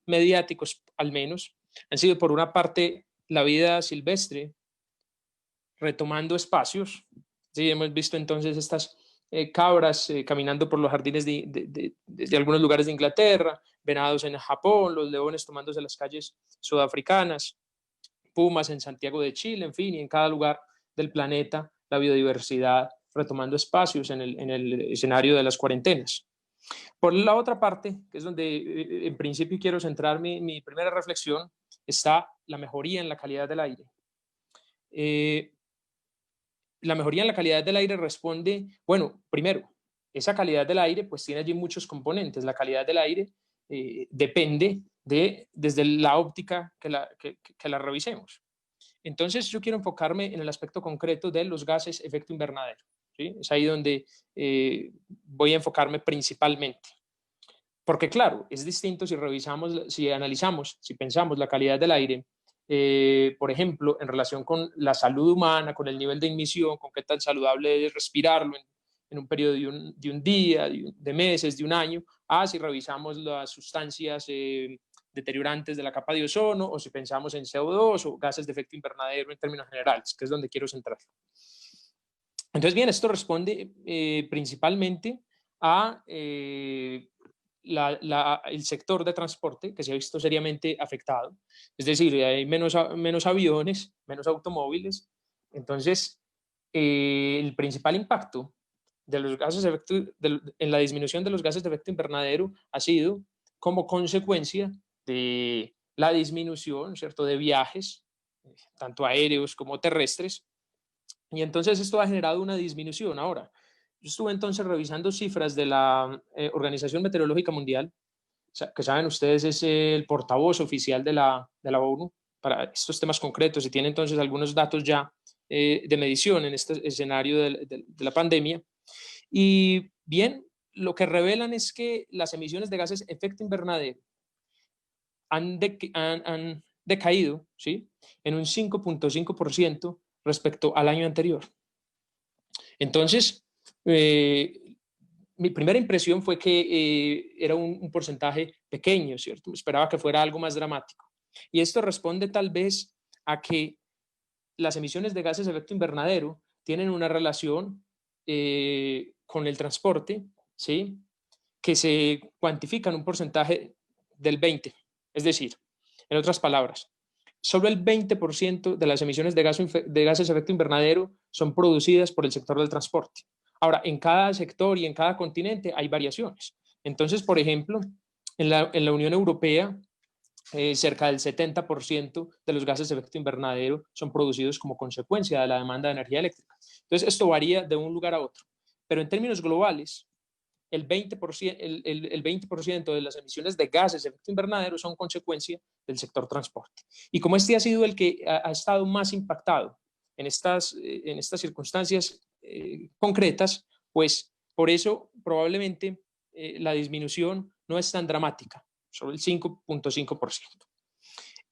Speaker 3: mediáticos al menos, han sido por una parte la vida silvestre, retomando espacios. Sí, hemos visto entonces estas cabras caminando por los jardines de algunos lugares de Inglaterra, venados en Japón, los leones tomándose las calles sudafricanas, pumas en Santiago de Chile, en fin, y en cada lugar del planeta, la biodiversidad retomando espacios en el escenario de las cuarentenas. Por la otra parte, que es donde en principio quiero centrar mi primera reflexión, está la mejoría en la calidad del aire. La mejoría en la calidad del aire responde, bueno, primero, esa calidad del aire pues tiene allí muchos componentes. La calidad del aire depende desde la óptica que la revisemos. Entonces yo quiero enfocarme en el aspecto concreto de los gases efecto invernadero, ¿sí? Es ahí donde voy a enfocarme principalmente. Porque claro, es distinto si revisamos, si analizamos, si pensamos la calidad del aire, por ejemplo, en relación con la salud humana, con el nivel de emisión, con qué tan saludable es respirarlo en un periodo de un día, de meses, de un año, a si revisamos las sustancias deteriorantes de la capa de ozono, o si pensamos en CO2 o gases de efecto invernadero en términos generales, que es donde quiero centrarlo. Entonces, bien, esto responde principalmente a el sector de transporte, que se ha visto seriamente afectado. Es decir, hay menos aviones, menos automóviles. Entonces, el principal impacto de los gases en la disminución de los gases de efecto invernadero ha sido como consecuencia de la disminución, ¿cierto?, de viajes, tanto aéreos como terrestres. Y entonces esto ha generado una disminución. Ahora, yo estuve entonces revisando cifras de la Organización Meteorológica Mundial, que saben ustedes es el portavoz oficial de la ONU para estos temas concretos y tiene entonces algunos datos ya de medición en este escenario de la pandemia. Y bien, lo que revelan es que las emisiones de gases efecto invernadero han decaído, ¿sí?, en un 5.5% respecto al año anterior. Entonces, mi primera impresión fue que era un porcentaje pequeño, ¿cierto? Esperaba que fuera algo más dramático. Y esto responde tal vez a que las emisiones de gases de efecto invernadero tienen una relación con el transporte, ¿sí?, que se cuantifica en un porcentaje del 20. Es decir, en otras palabras, solo el 20% de las emisiones de gases de efecto invernadero son producidas por el sector del transporte. Ahora, en cada sector y en cada continente hay variaciones. Entonces, por ejemplo, en la Unión Europea, cerca del 70% de los gases de efecto invernadero son producidos como consecuencia de la demanda de energía eléctrica. Entonces, esto varía de un lugar a otro. Pero en términos globales, el 20% de las emisiones de gases de efecto invernadero son consecuencia del sector transporte. Y como este ha sido el que ha estado más impactado en estas circunstancias concretas, pues por eso probablemente la disminución no es tan dramática, solo el 5.5%.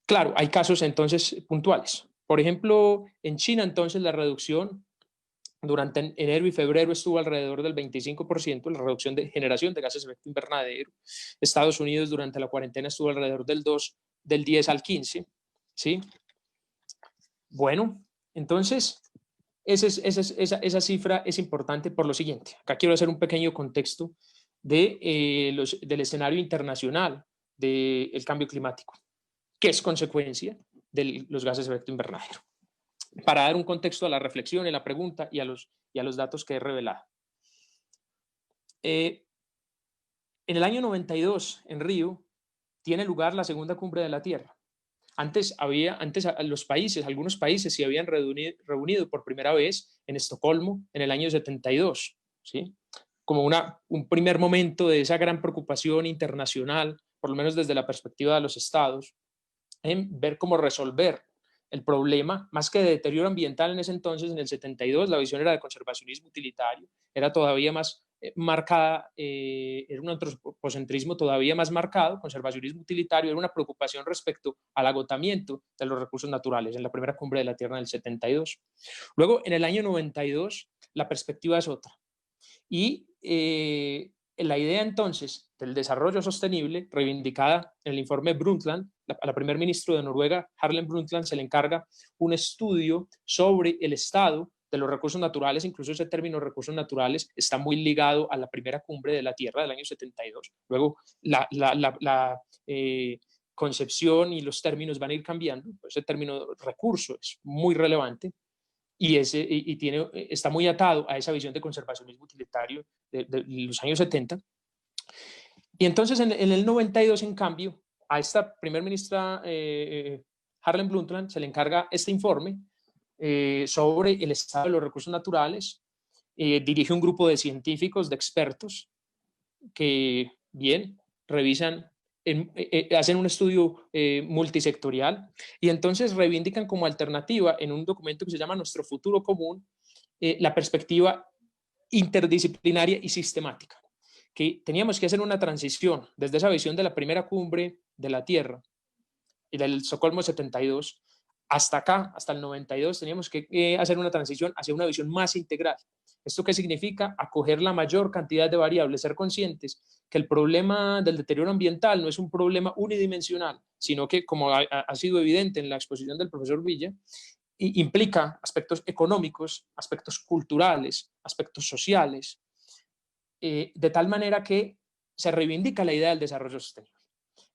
Speaker 3: Claro, hay casos entonces puntuales. Por ejemplo, en China entonces la reducción durante enero y febrero estuvo alrededor del 25%, la reducción de generación de gases de efecto invernadero. Estados Unidos durante la cuarentena estuvo alrededor del 10 al 15, ¿sí? Bueno, entonces esa cifra es importante por lo siguiente. Acá quiero hacer un pequeño contexto del escenario internacional del cambio climático, que es consecuencia de los gases de efecto invernadero, para dar un contexto a la reflexión, a la pregunta y a los datos que he revelado. En el año 92, en Río, tiene lugar la segunda cumbre de la Tierra. Antes algunos países se habían reunido por primera vez en Estocolmo en el año 72, ¿sí? Como un primer momento de esa gran preocupación internacional, por lo menos desde la perspectiva de los estados, en ver cómo resolver el problema, más que de deterioro ambiental en ese entonces, en el 72, la visión era de conservacionismo utilitario, era todavía más marcada, era un antropocentrismo todavía más marcado, conservacionismo utilitario, era una preocupación respecto al agotamiento de los recursos naturales en la primera cumbre de la Tierra en el 72. Luego, en el año 92, la perspectiva es otra. Y la idea entonces del desarrollo sostenible, reivindicada en el informe Brundtland, a la primer ministro de Noruega, Harlem Brundtland, se le encarga un estudio sobre el estado de los recursos naturales. Incluso ese término recursos naturales está muy ligado a la primera cumbre de la Tierra del año 72. Luego la concepción y los términos van a ir cambiando. Ese término recurso es muy relevante y está muy atado a esa visión de conservacionismo utilitario de los años 70. Y entonces en el 92, en cambio, a esta primer ministra Harlem Brundtland se le encarga este informe sobre el estado de los recursos naturales. Dirige un grupo de científicos, de expertos, que bien revisan, hacen un estudio multisectorial y entonces reivindican como alternativa en un documento que se llama Nuestro Futuro Común la perspectiva interdisciplinaria y sistemática, que teníamos que hacer una transición desde esa visión de la primera cumbre de la Tierra y del Estocolmo 72 hasta acá, hasta el 92, teníamos que hacer una transición hacia una visión más integral. ¿Esto qué significa? Acoger la mayor cantidad de variables, ser conscientes que el problema del deterioro ambiental no es un problema unidimensional, sino que, como ha sido evidente en la exposición del profesor Villa, implica aspectos económicos, aspectos culturales, aspectos sociales, de tal manera que se reivindica la idea del desarrollo sostenible.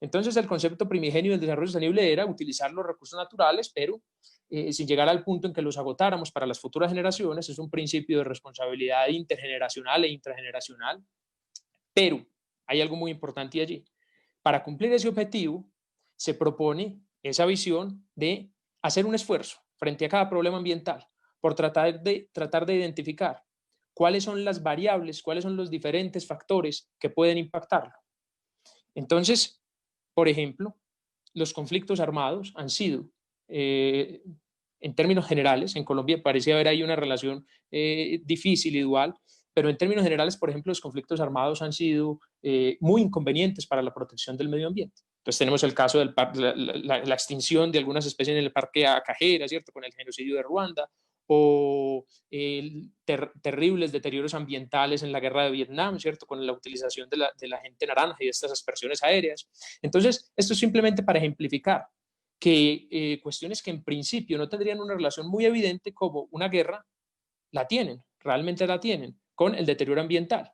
Speaker 3: Entonces, el concepto primigenio del desarrollo sostenible era utilizar los recursos naturales, pero sin llegar al punto en que los agotáramos para las futuras generaciones. Es un principio de responsabilidad intergeneracional e intrageneracional. Pero hay algo muy importante allí. Para cumplir ese objetivo, se propone esa visión de hacer un esfuerzo frente a cada problema ambiental por tratar de identificar cuáles son las variables, cuáles son los diferentes factores que pueden impactarlo. Entonces, por ejemplo, los conflictos armados han sido, en términos generales, en Colombia parecía haber ahí una relación difícil y dual, pero en términos generales, por ejemplo, los conflictos armados han sido muy inconvenientes para la protección del medio ambiente. Entonces tenemos el caso de la extinción de algunas especies en el parque Acajera, ¿cierto?, con el genocidio de Ruanda, o terribles deterioros ambientales en la guerra de Vietnam, ¿cierto?, con la utilización de la gente naranja y de estas aspersiones aéreas. Entonces, esto es simplemente para ejemplificar que cuestiones que en principio no tendrían una relación muy evidente como una guerra, la tienen, realmente la tienen, con el deterioro ambiental.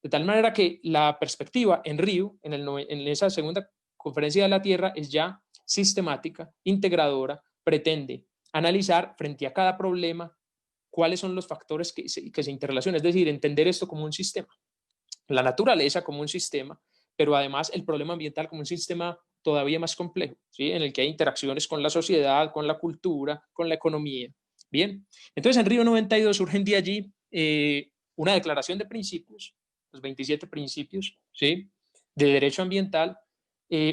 Speaker 3: De tal manera que la perspectiva en Río, en esa segunda conferencia de la Tierra, es ya sistemática, integradora, pretende analizar frente a cada problema cuáles son los factores que se interrelacionan, es decir, entender esto como un sistema, la naturaleza como un sistema, pero además el problema ambiental como un sistema todavía más complejo, ¿sí?, en el que hay interacciones con la sociedad, con la cultura, con la economía. Bien, entonces en Río 92 surgen de allí una declaración de principios, los 27 principios, ¿sí?, de derecho ambiental,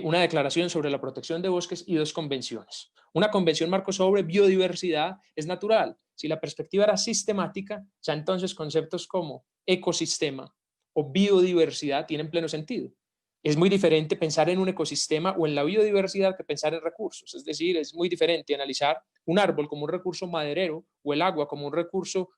Speaker 3: una declaración sobre la protección de bosques y 2 convenciones. Una convención marco sobre biodiversidad es natural. Si la perspectiva era sistemática, ya entonces conceptos como ecosistema o biodiversidad tienen pleno sentido. Es muy diferente pensar en un ecosistema o en la biodiversidad que pensar en recursos. Es decir, es muy diferente analizar un árbol como un recurso maderero o el agua como un recurso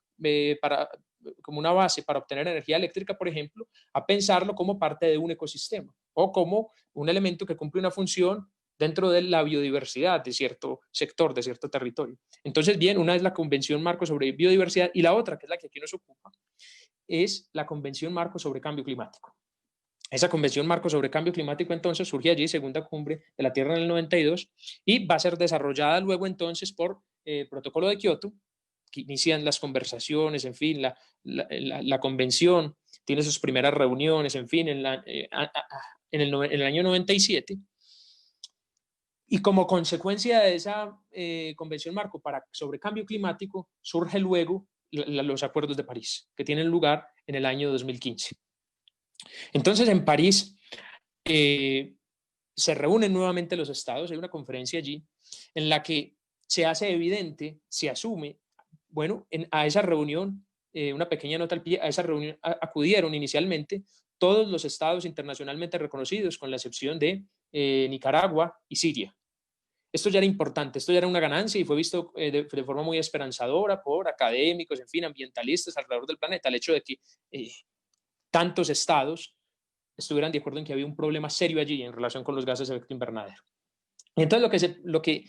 Speaker 3: como una base para obtener energía eléctrica, por ejemplo, a pensarlo como parte de un ecosistema o como un elemento que cumple una función dentro de la biodiversidad de cierto sector, de cierto territorio. Entonces, bien, una es la Convención Marco sobre Biodiversidad y la otra, que es la que aquí nos ocupa, es la Convención Marco sobre Cambio Climático. Esa Convención Marco sobre Cambio Climático entonces surge allí, segunda cumbre de la Tierra en el 92, y va a ser desarrollada luego entonces por el Protocolo de Kioto, que inician las conversaciones, en fin, la convención tiene sus primeras reuniones, en fin, en el año 97, Y como consecuencia de esa Convención Marco sobre Cambio Climático, surge luego los Acuerdos de París, que tienen lugar en el año 2015. Entonces, en París se reúnen nuevamente los estados, hay una conferencia allí en la que se hace evidente, se asume, bueno, a esa reunión, una pequeña nota al pie, a esa reunión acudieron inicialmente todos los estados internacionalmente reconocidos, con la excepción de Nicaragua y Siria. Esto ya era importante, esto ya era una ganancia y fue visto de forma muy esperanzadora por académicos, en fin, ambientalistas alrededor del planeta, el hecho de que tantos estados estuvieran de acuerdo en que había un problema serio allí en relación con los gases de efecto invernadero. Y entonces lo que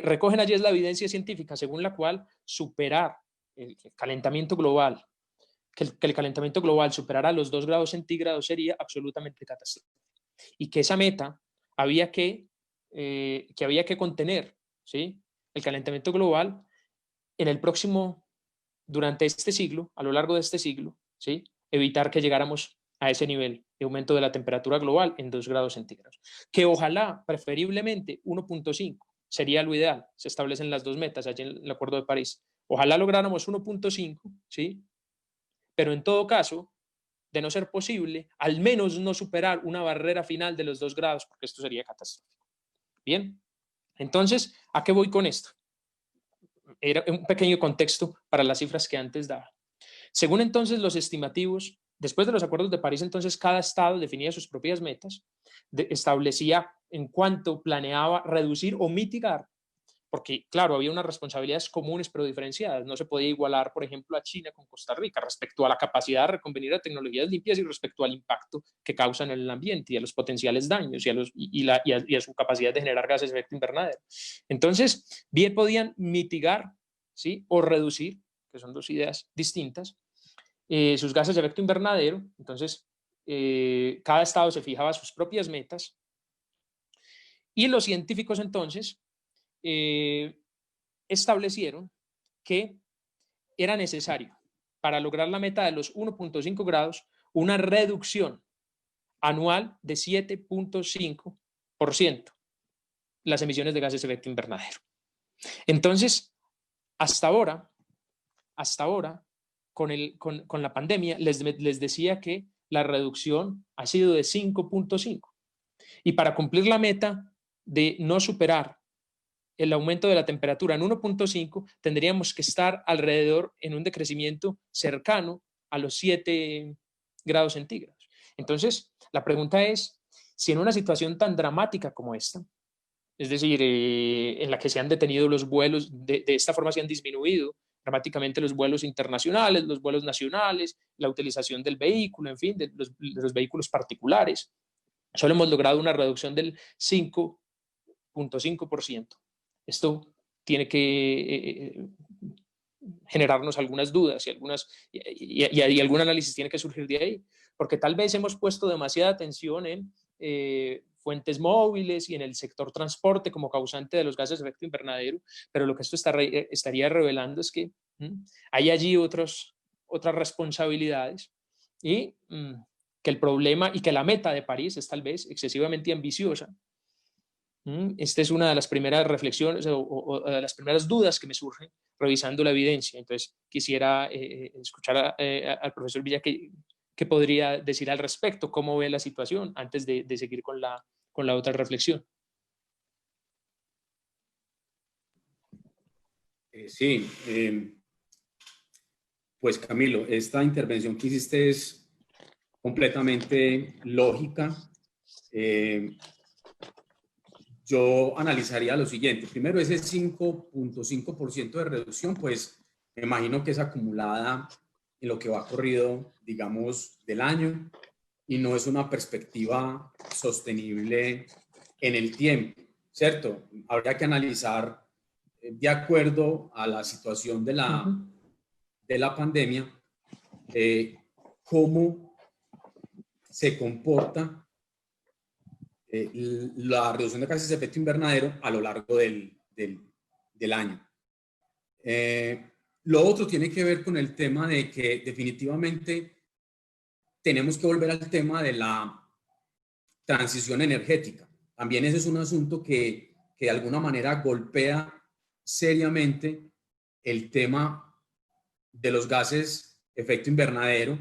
Speaker 3: recogen allí es la evidencia científica según la cual superar el calentamiento global, que el calentamiento global superara los 2 grados centígrados sería absolutamente catastrófico. Y que esa meta había que contener, ¿sí?, el calentamiento global en el próximo, durante este siglo, a lo largo de este siglo, ¿sí?, evitar que llegáramos a ese nivel de aumento de la temperatura global en 2 grados centígrados. Que ojalá, preferiblemente, 1.5 sería lo ideal. Se establecen las 2 metas allí en el Acuerdo de París. Ojalá lográramos 1.5, ¿sí? Pero en todo caso, de no ser posible, al menos no superar una barrera final de los 2 grados, porque esto sería catastrófico. Bien, entonces, ¿a qué voy con esto? Era un pequeño contexto para las cifras que antes daba. Según entonces los estimativos, después de los acuerdos de París, entonces cada estado definía sus propias metas, establecía en cuánto planeaba reducir o mitigar, porque claro, había unas responsabilidades comunes pero diferenciadas. No se podía igualar, por ejemplo, a China con Costa Rica respecto a la capacidad de reconvenir a tecnologías limpias y respecto al impacto que causan en el ambiente y a los potenciales daños y a su capacidad de generar gases de efecto invernadero. Entonces, bien podían mitigar, ¿sí?, o reducir, que son dos ideas distintas, sus gases de efecto invernadero. Entonces, cada estado se fijaba sus propias metas y los científicos entonces establecieron que era necesario, para lograr la meta de los 1.5 grados, una reducción anual de 7.5% las emisiones de gases de efecto invernadero. Entonces, hasta ahora, con la pandemia, les decía que la reducción ha sido de 5.5. Y para cumplir la meta de no superar el aumento de la temperatura en 1.5, tendríamos que estar alrededor en un decrecimiento cercano a los 7 grados centígrados. Entonces, la pregunta es, si en una situación tan dramática como esta, es decir, en la que se han detenido los vuelos, de esta forma se han disminuido dramáticamente los vuelos internacionales, los vuelos nacionales, la utilización del vehículo, en fin, de los vehículos particulares, solo hemos logrado una reducción del 5.5%. Esto tiene que generarnos algunas dudas y algún análisis tiene que surgir de ahí, porque tal vez hemos puesto demasiada atención en fuentes móviles y en el sector transporte como causante de los gases de efecto invernadero, pero lo que esto estaría revelando es que hay allí otras responsabilidades y que el problema y que la meta de París es tal vez excesivamente ambiciosa. Esta es una de las primeras reflexiones o de las primeras dudas que me surgen revisando la evidencia. Entonces, quisiera escuchar al profesor Villa qué podría decir al respecto, cómo ve la situación, antes de seguir con la otra reflexión.
Speaker 2: Sí, pues Camilo, esta intervención que hiciste es completamente lógica. Yo analizaría lo siguiente. Primero, ese 5.5% de reducción, pues me imagino que es acumulada en lo que va corrido, digamos, del año y no es una perspectiva sostenible en el tiempo, ¿cierto? Habría que analizar de acuerdo a la situación de la pandemia, cómo se comporta la reducción de gases de efecto invernadero a lo largo del año. Lo otro tiene que ver con el tema de que definitivamente tenemos que volver al tema de la transición energética. También ese es un asunto que que de alguna manera golpea seriamente el tema de los gases de efecto invernadero,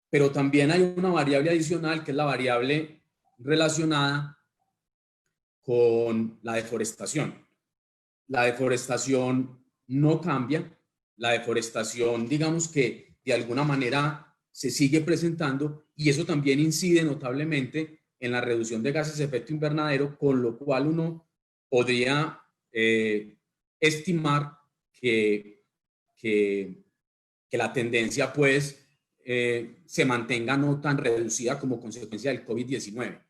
Speaker 2: pero también hay una variable adicional que es la variable relacionada con la deforestación. La deforestación no cambia, la deforestación, digamos que de alguna manera se sigue presentando y eso también incide notablemente en la reducción de gases de efecto invernadero, con lo cual uno podría estimar que la tendencia pues se mantenga no tan reducida como consecuencia del COVID-19.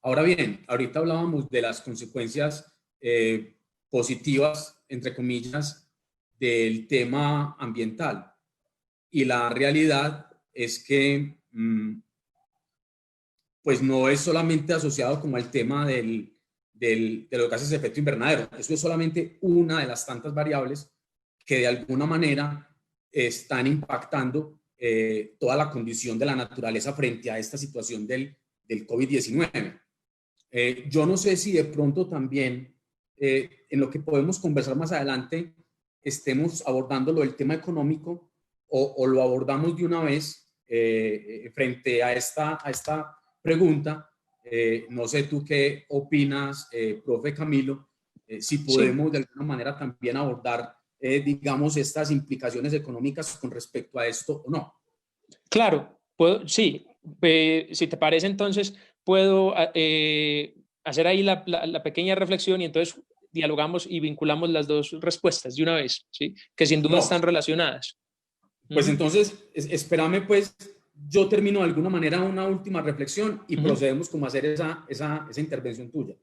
Speaker 2: Ahora bien, ahorita hablábamos de las consecuencias positivas, entre comillas, del tema ambiental. Y la realidad es que pues no es solamente asociado como al tema de los gases de efecto invernadero. Eso es solamente una de las tantas variables que de alguna manera están impactando toda la condición de la naturaleza frente a esta situación del COVID-19. Yo no sé si de pronto también en lo que podemos conversar más adelante estemos abordándolo el tema económico o lo abordamos de una vez frente a esta pregunta. No sé tú qué opinas, profe Camilo, si podemos
Speaker 3: Sí.
Speaker 2: de alguna manera también abordar, digamos, estas implicaciones económicas con respecto a esto o no.
Speaker 3: Claro, puedo, sí. Si te parece, entonces puedo hacer ahí la pequeña reflexión y entonces dialogamos y vinculamos las dos respuestas de una vez, ¿sí? Que sin duda
Speaker 2: No,
Speaker 3: están relacionadas.
Speaker 2: pues entonces, espérame, pues yo termino de alguna manera una última reflexión y procedemos como a hacer esa intervención tuya.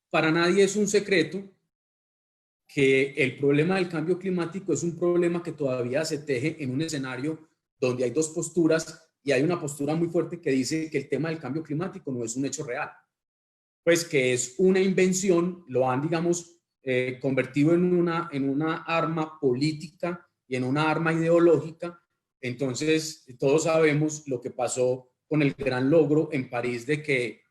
Speaker 2: Para nadie es un secreto que el problema del cambio climático es un problema que todavía se teje en un escenario donde hay dos posturas y hay una postura muy fuerte que dice que el tema del cambio climático no es un hecho real, pues que es una invención, lo han, digamos, convertido en una arma política y en una arma ideológica. Entonces, todos sabemos lo que pasó con el gran logro en París de que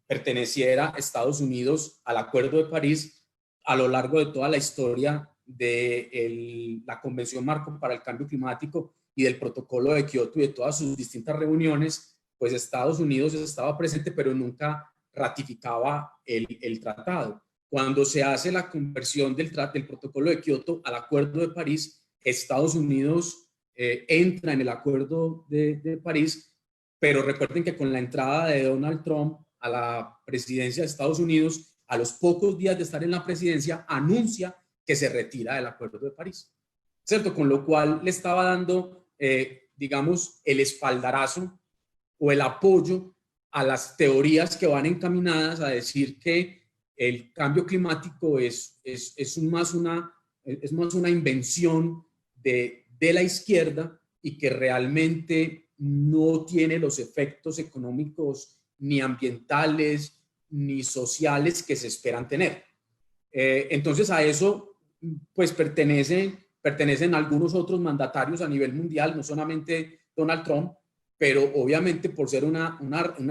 Speaker 2: perteneciera Estados Unidos al Acuerdo de París a lo largo de toda la historia de la Convención Marco para el Cambio Climático y del Protocolo de Kioto y de todas sus distintas reuniones, pues Estados Unidos estaba presente, pero nunca ratificaba el tratado. Cuando se hace la conversión del Protocolo de Kioto al Acuerdo de París, Estados Unidos entra en el Acuerdo de París, pero recuerden que con la entrada de Donald Trump a la presidencia de Estados Unidos, a los pocos días de estar en la presidencia, anuncia que se retira del Acuerdo de París, ¿cierto? Con lo cual le estaba dando, digamos, el espaldarazo o el apoyo a las teorías que van encaminadas a decir que el cambio climático es más una invención de la izquierda y que realmente no tiene los efectos económicos ni ambientales ni sociales que se esperan tener. Entonces a eso pues pertenecen algunos otros mandatarios a nivel mundial, no solamente Donald Trump, pero obviamente por ser una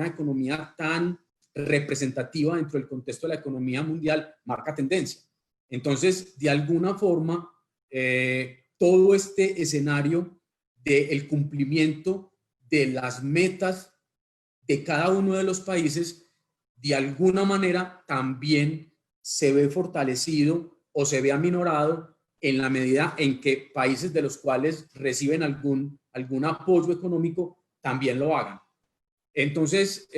Speaker 2: economía tan representativa dentro del contexto de la economía mundial, marca tendencia. Entonces, de alguna forma, todo este escenario del cumplimiento de las metas de cada uno de los países, de alguna manera también se ve fortalecido o se ve aminorado en la medida en que países de los cuales reciben algún apoyo económico también lo hagan. Entonces,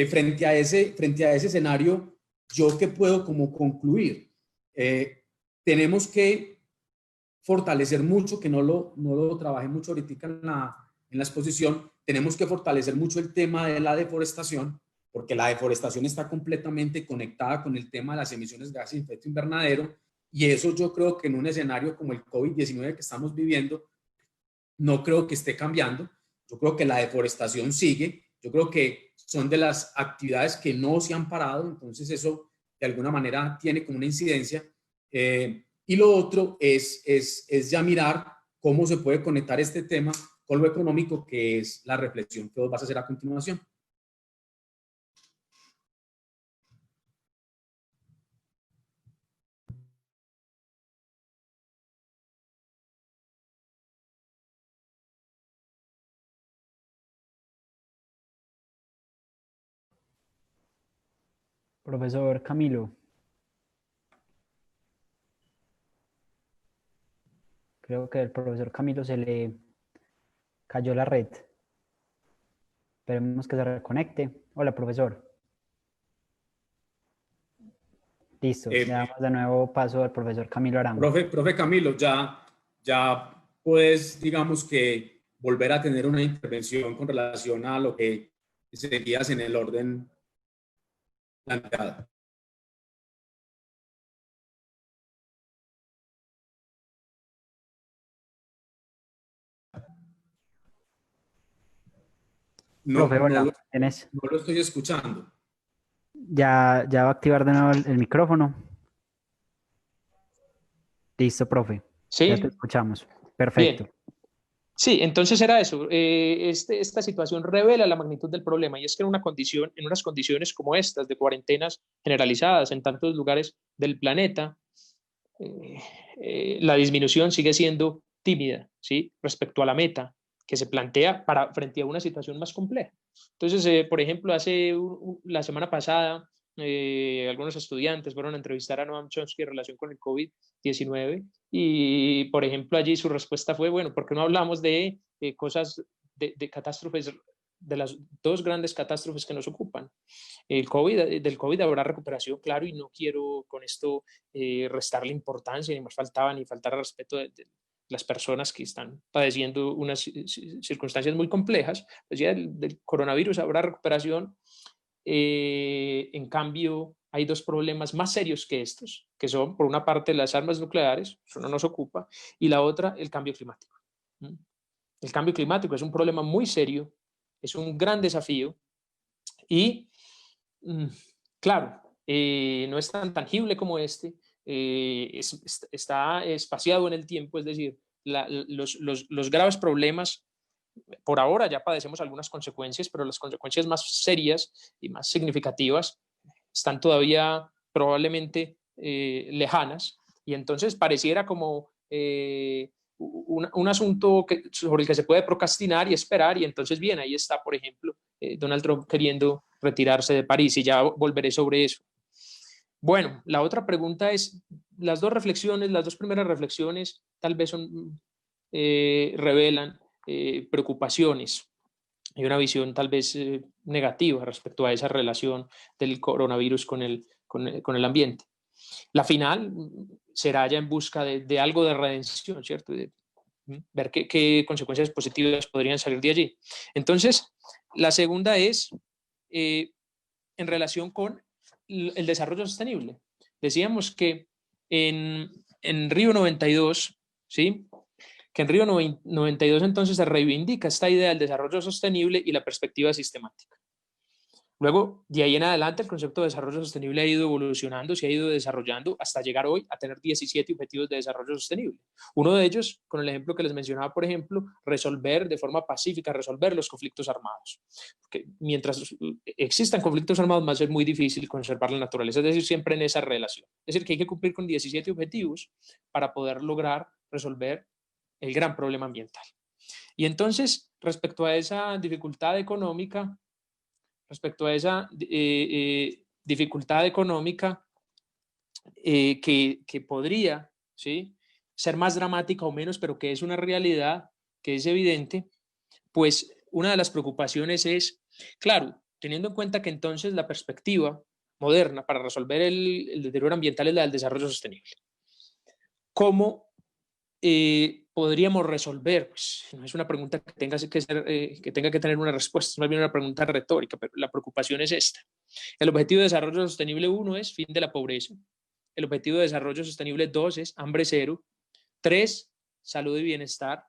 Speaker 2: frente a ese escenario, ¿yo qué puedo como concluir? Tenemos que fortalecer mucho, que no lo trabajé mucho ahorita en la exposición, tenemos que fortalecer mucho el tema de la deforestación, porque la deforestación está completamente conectada con el tema de las emisiones de gases de efecto invernadero, y eso yo creo que en un escenario como el COVID-19 que estamos viviendo, no creo que esté cambiando. Yo creo que la deforestación sigue, yo creo que son de las actividades que no se han parado, entonces eso de alguna manera tiene como una incidencia. Y lo otro es ya mirar cómo se puede conectar este tema con lo económico, que es la reflexión que vos vas a hacer a continuación.
Speaker 1: Profesor Camilo. Creo que el profesor Camilo se le cayó la red. Esperemos que se reconecte. Hola, profesor. Listo, le damos de nuevo paso al profesor Camilo Arango.
Speaker 2: Profe Camilo, ya puedes, digamos que, volver a tener una intervención con relación a lo que seguías en el orden planteado.
Speaker 1: Profe, hola, ¿tienes?
Speaker 2: No lo estoy escuchando.
Speaker 1: Ya va a activar de nuevo el micrófono. Listo, profe.
Speaker 3: Sí.
Speaker 1: Ya te escuchamos. Perfecto.
Speaker 3: Bien. Sí, entonces era eso. Esta situación revela la magnitud del problema, y es que en unas condiciones como estas, de cuarentenas generalizadas en tantos lugares del planeta, la disminución sigue siendo tímida, ¿sí? Respecto a la meta que se plantea frente a una situación más compleja. Entonces, por ejemplo, la semana pasada, algunos estudiantes fueron a entrevistar a Noam Chomsky en relación con el COVID-19 y, por ejemplo, allí su respuesta fue, bueno, ¿por qué no hablamos de cosas, de catástrofes, de las dos grandes catástrofes que nos ocupan? Del COVID habrá recuperación, claro, y no quiero con esto restarle importancia, ni más faltaba, ni faltar al respeto de las personas que están padeciendo unas circunstancias muy complejas. Pues ya del coronavirus habrá recuperación. En cambio, hay dos problemas más serios que estos, que son, por una parte, las armas nucleares, eso no nos ocupa, y la otra, el cambio climático. El cambio climático es un problema muy serio, es un gran desafío, y claro, no es tan tangible como este, está espaciado en el tiempo, es decir, los graves problemas, por ahora ya padecemos algunas consecuencias, pero las consecuencias más serias y más significativas están todavía probablemente lejanas, y entonces pareciera como un asunto sobre el que se puede procrastinar y esperar, y entonces bien, ahí está, por ejemplo, Donald Trump queriendo retirarse de París, y ya volveré sobre eso. Bueno, la otra pregunta es, las dos primeras reflexiones tal vez revelan preocupaciones y una visión tal vez negativa respecto a esa relación del coronavirus con el ambiente. La final será ya en busca de algo de redención, ¿cierto? De ver qué consecuencias positivas podrían salir de allí. Entonces, la segunda es en relación con el desarrollo sostenible. Decíamos que en Río 92, ¿sí? Que en Río 92 entonces se reivindica esta idea del desarrollo sostenible y la perspectiva sistemática. Luego, de ahí en adelante, el concepto de desarrollo sostenible ha ido evolucionando, se ha ido desarrollando hasta llegar hoy a tener 17 objetivos de desarrollo sostenible. Uno de ellos, con el ejemplo que les mencionaba, por ejemplo, resolver de forma pacífica, resolver los conflictos armados. Porque mientras existan conflictos armados, va a ser muy difícil conservar la naturaleza, es decir, siempre en esa relación. Es decir, que hay que cumplir con 17 objetivos para poder lograr resolver el gran problema ambiental. Y entonces, respecto a esa dificultad económica, que podría, ¿sí?, ser más dramática o menos, pero que es una realidad, que es evidente, pues una de las preocupaciones es, claro, teniendo en cuenta que entonces la perspectiva moderna para resolver el deterioro ambiental es la del desarrollo sostenible. ¿Cómo podríamos resolver? Pues no es una pregunta que tenga que tener una respuesta, es más bien una pregunta retórica, pero la preocupación es esta. El objetivo de desarrollo sostenible 1 es fin de la pobreza. El objetivo de desarrollo sostenible 2 es hambre cero. 3, salud y bienestar.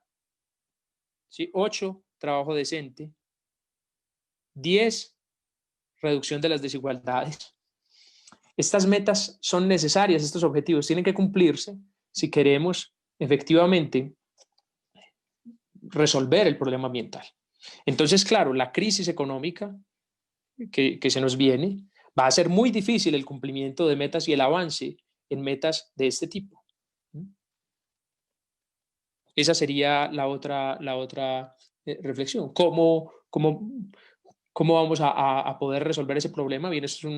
Speaker 3: ¿Sí? 8, trabajo decente. 10, reducción de las desigualdades. Estas metas son necesarias, estos objetivos tienen que cumplirse si queremos efectivamente resolver el problema ambiental. Entonces, claro, la crisis económica que se nos viene va a ser muy difícil el cumplimiento de metas y el avance en metas de este tipo. Esa sería la otra reflexión. ¿Cómo ¿Cómo vamos a poder resolver ese problema? Bien, eso es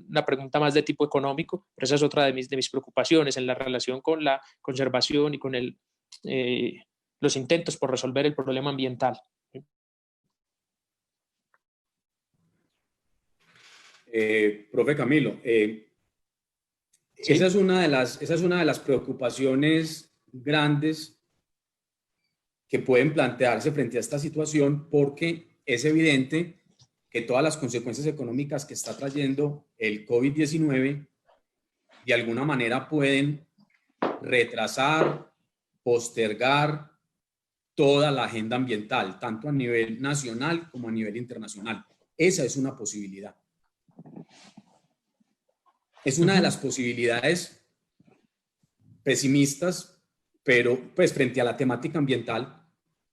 Speaker 3: una pregunta más de tipo económico, pero esa es otra de mis preocupaciones en la relación con la conservación y con los intentos por resolver el problema ambiental.
Speaker 2: Profe Camilo,
Speaker 3: ¿Sí?
Speaker 2: esa es una de las preocupaciones grandes que pueden plantearse frente a esta situación, porque es evidente que todas las consecuencias económicas que está trayendo el COVID-19 de alguna manera pueden retrasar, postergar toda la agenda ambiental, tanto a nivel nacional como a nivel internacional. Esa es una posibilidad. Es una de las posibilidades pesimistas, pero pues frente a la temática ambiental,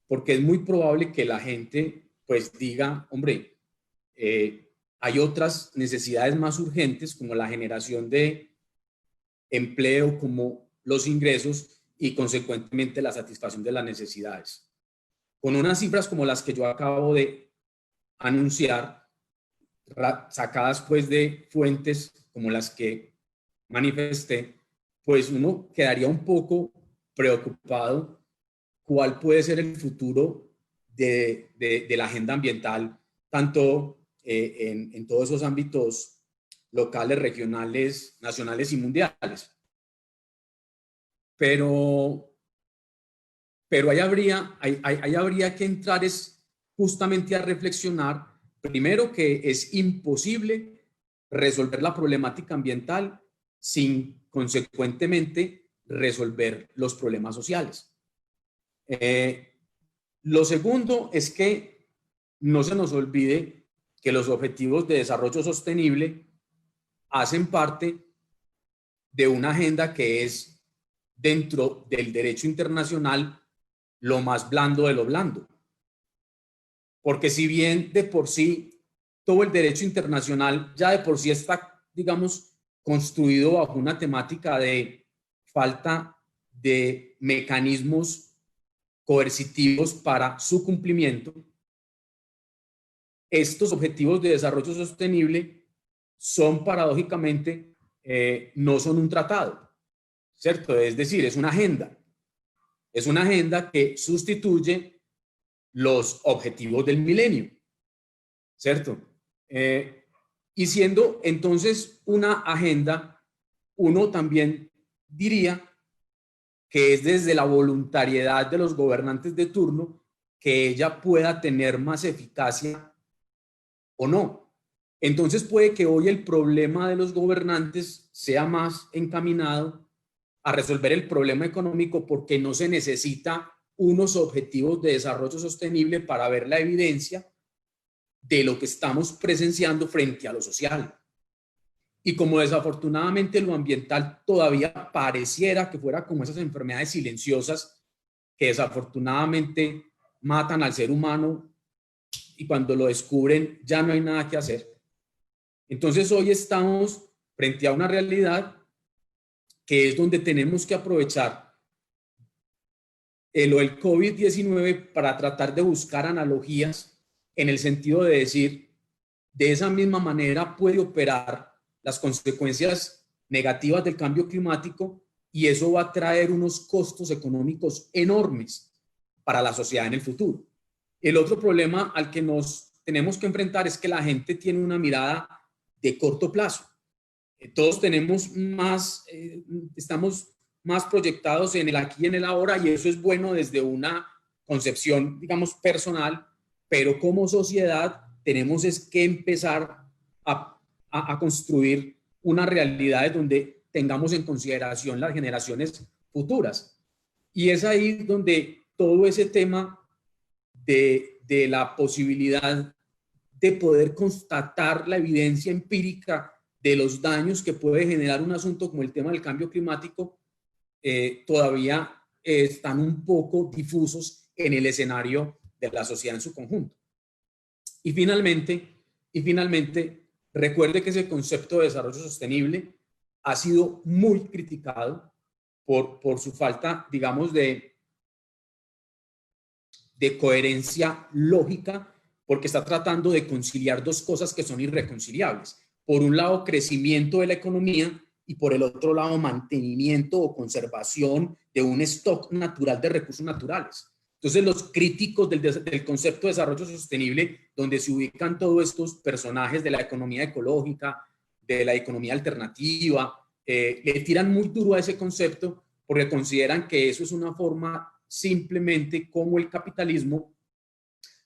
Speaker 2: porque es muy probable que la gente pues diga, hombre, hay otras necesidades más urgentes como la generación de empleo, como los ingresos y consecuentemente la satisfacción de las necesidades. Con unas cifras como las que yo acabo de anunciar, sacadas pues de fuentes como las que manifesté, pues uno quedaría un poco preocupado cuál puede ser el futuro de la agenda ambiental, tanto en todos esos ámbitos locales, regionales, nacionales y mundiales. Pero ahí habría que entrar justamente a reflexionar, primero, que es imposible resolver la problemática ambiental sin consecuentemente resolver los problemas sociales. Lo segundo es que no se nos olvide que los objetivos de desarrollo sostenible hacen parte de una agenda que es, dentro del derecho internacional, lo más blando de lo blando. Porque si bien de por sí todo el derecho internacional ya de por sí está, digamos, construido bajo una temática de falta de mecanismos coercitivos para su cumplimiento, estos objetivos de desarrollo sostenible son paradójicamente, no son un tratado, ¿cierto? Es decir, es una agenda. Es una agenda que sustituye los objetivos del milenio, ¿cierto? Y siendo entonces una agenda, uno también diría que es desde la voluntariedad de los gobernantes de turno que ella pueda tener más eficacia o no. Entonces puede que hoy el problema de los gobernantes sea más encaminado a resolver el problema económico, porque no se necesita unos objetivos de desarrollo sostenible para ver la evidencia de lo que estamos presenciando frente a lo social. Y como desafortunadamente lo ambiental todavía pareciera que fuera como esas enfermedades silenciosas que desafortunadamente matan al ser humano y cuando lo descubren ya no hay nada que hacer. Entonces hoy estamos frente a una realidad que es donde tenemos que aprovechar lo del COVID-19 para tratar de buscar analogías en el sentido de decir, de esa misma manera puede operar las consecuencias negativas del cambio climático y eso va a traer unos costos económicos enormes para la sociedad en el futuro. El otro problema al que nos tenemos que enfrentar es que la gente tiene una mirada de corto plazo. Todos tenemos más, estamos más proyectados en el aquí y en el ahora, y eso es bueno desde una concepción, digamos, personal, pero como sociedad tenemos es que empezar a construir una realidad donde tengamos en consideración las generaciones futuras. Y es ahí donde todo ese tema de la posibilidad de poder constatar la evidencia empírica de los daños que puede generar un asunto como el tema del cambio climático, todavía están un poco difusos en el escenario de la sociedad en su conjunto. Y finalmente, recuerde que ese concepto de desarrollo sostenible ha sido muy criticado por su falta, digamos, de coherencia lógica porque está tratando de conciliar dos cosas que son irreconciliables. Por un lado, crecimiento de la economía y por el otro lado, mantenimiento o conservación de un stock natural de recursos naturales. Entonces, los críticos del concepto de desarrollo sostenible, donde se ubican todos estos personajes de la economía ecológica, de la economía alternativa, le tiran muy duro a ese concepto porque consideran que eso es una forma simplemente como el capitalismo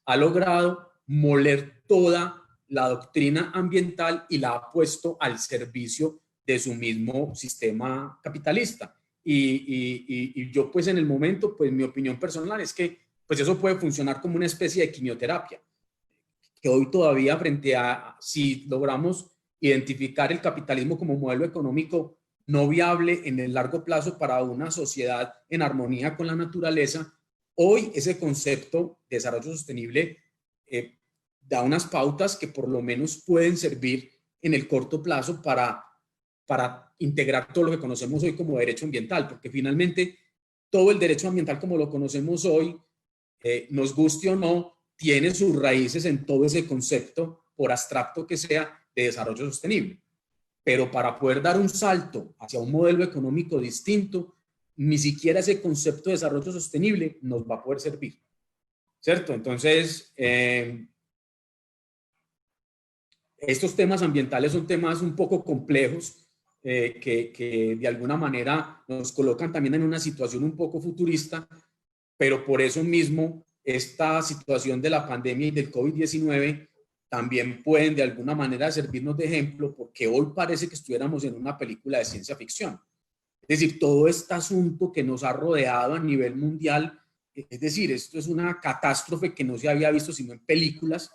Speaker 2: ha logrado moler toda la doctrina ambiental y la ha puesto al servicio de su mismo sistema capitalista. Y yo pues en el momento, pues mi opinión personal es que pues eso puede funcionar como una especie de quimioterapia, que hoy todavía frente a si logramos identificar el capitalismo como modelo económico no viable en el largo plazo para una sociedad en armonía con la naturaleza, hoy ese concepto de desarrollo sostenible da unas pautas que por lo menos pueden servir en el corto plazo para integrar todo lo que conocemos hoy como derecho ambiental, porque finalmente todo el derecho ambiental como lo conocemos hoy, nos guste o no, tiene sus raíces en todo ese concepto, por abstracto que sea, de desarrollo sostenible. Pero para poder dar un salto hacia un modelo económico distinto, ni siquiera ese concepto de desarrollo sostenible nos va a poder servir, ¿cierto? Entonces, estos temas ambientales son temas un poco complejos, que de alguna manera nos colocan también en una situación un poco futurista, pero por eso mismo esta situación de la pandemia y del COVID-19 también pueden de alguna manera servirnos de ejemplo, porque hoy parece que estuviéramos en una película de ciencia ficción. Es decir, todo este asunto que nos ha rodeado a nivel mundial, es decir, esto es una catástrofe que no se había visto sino en películas,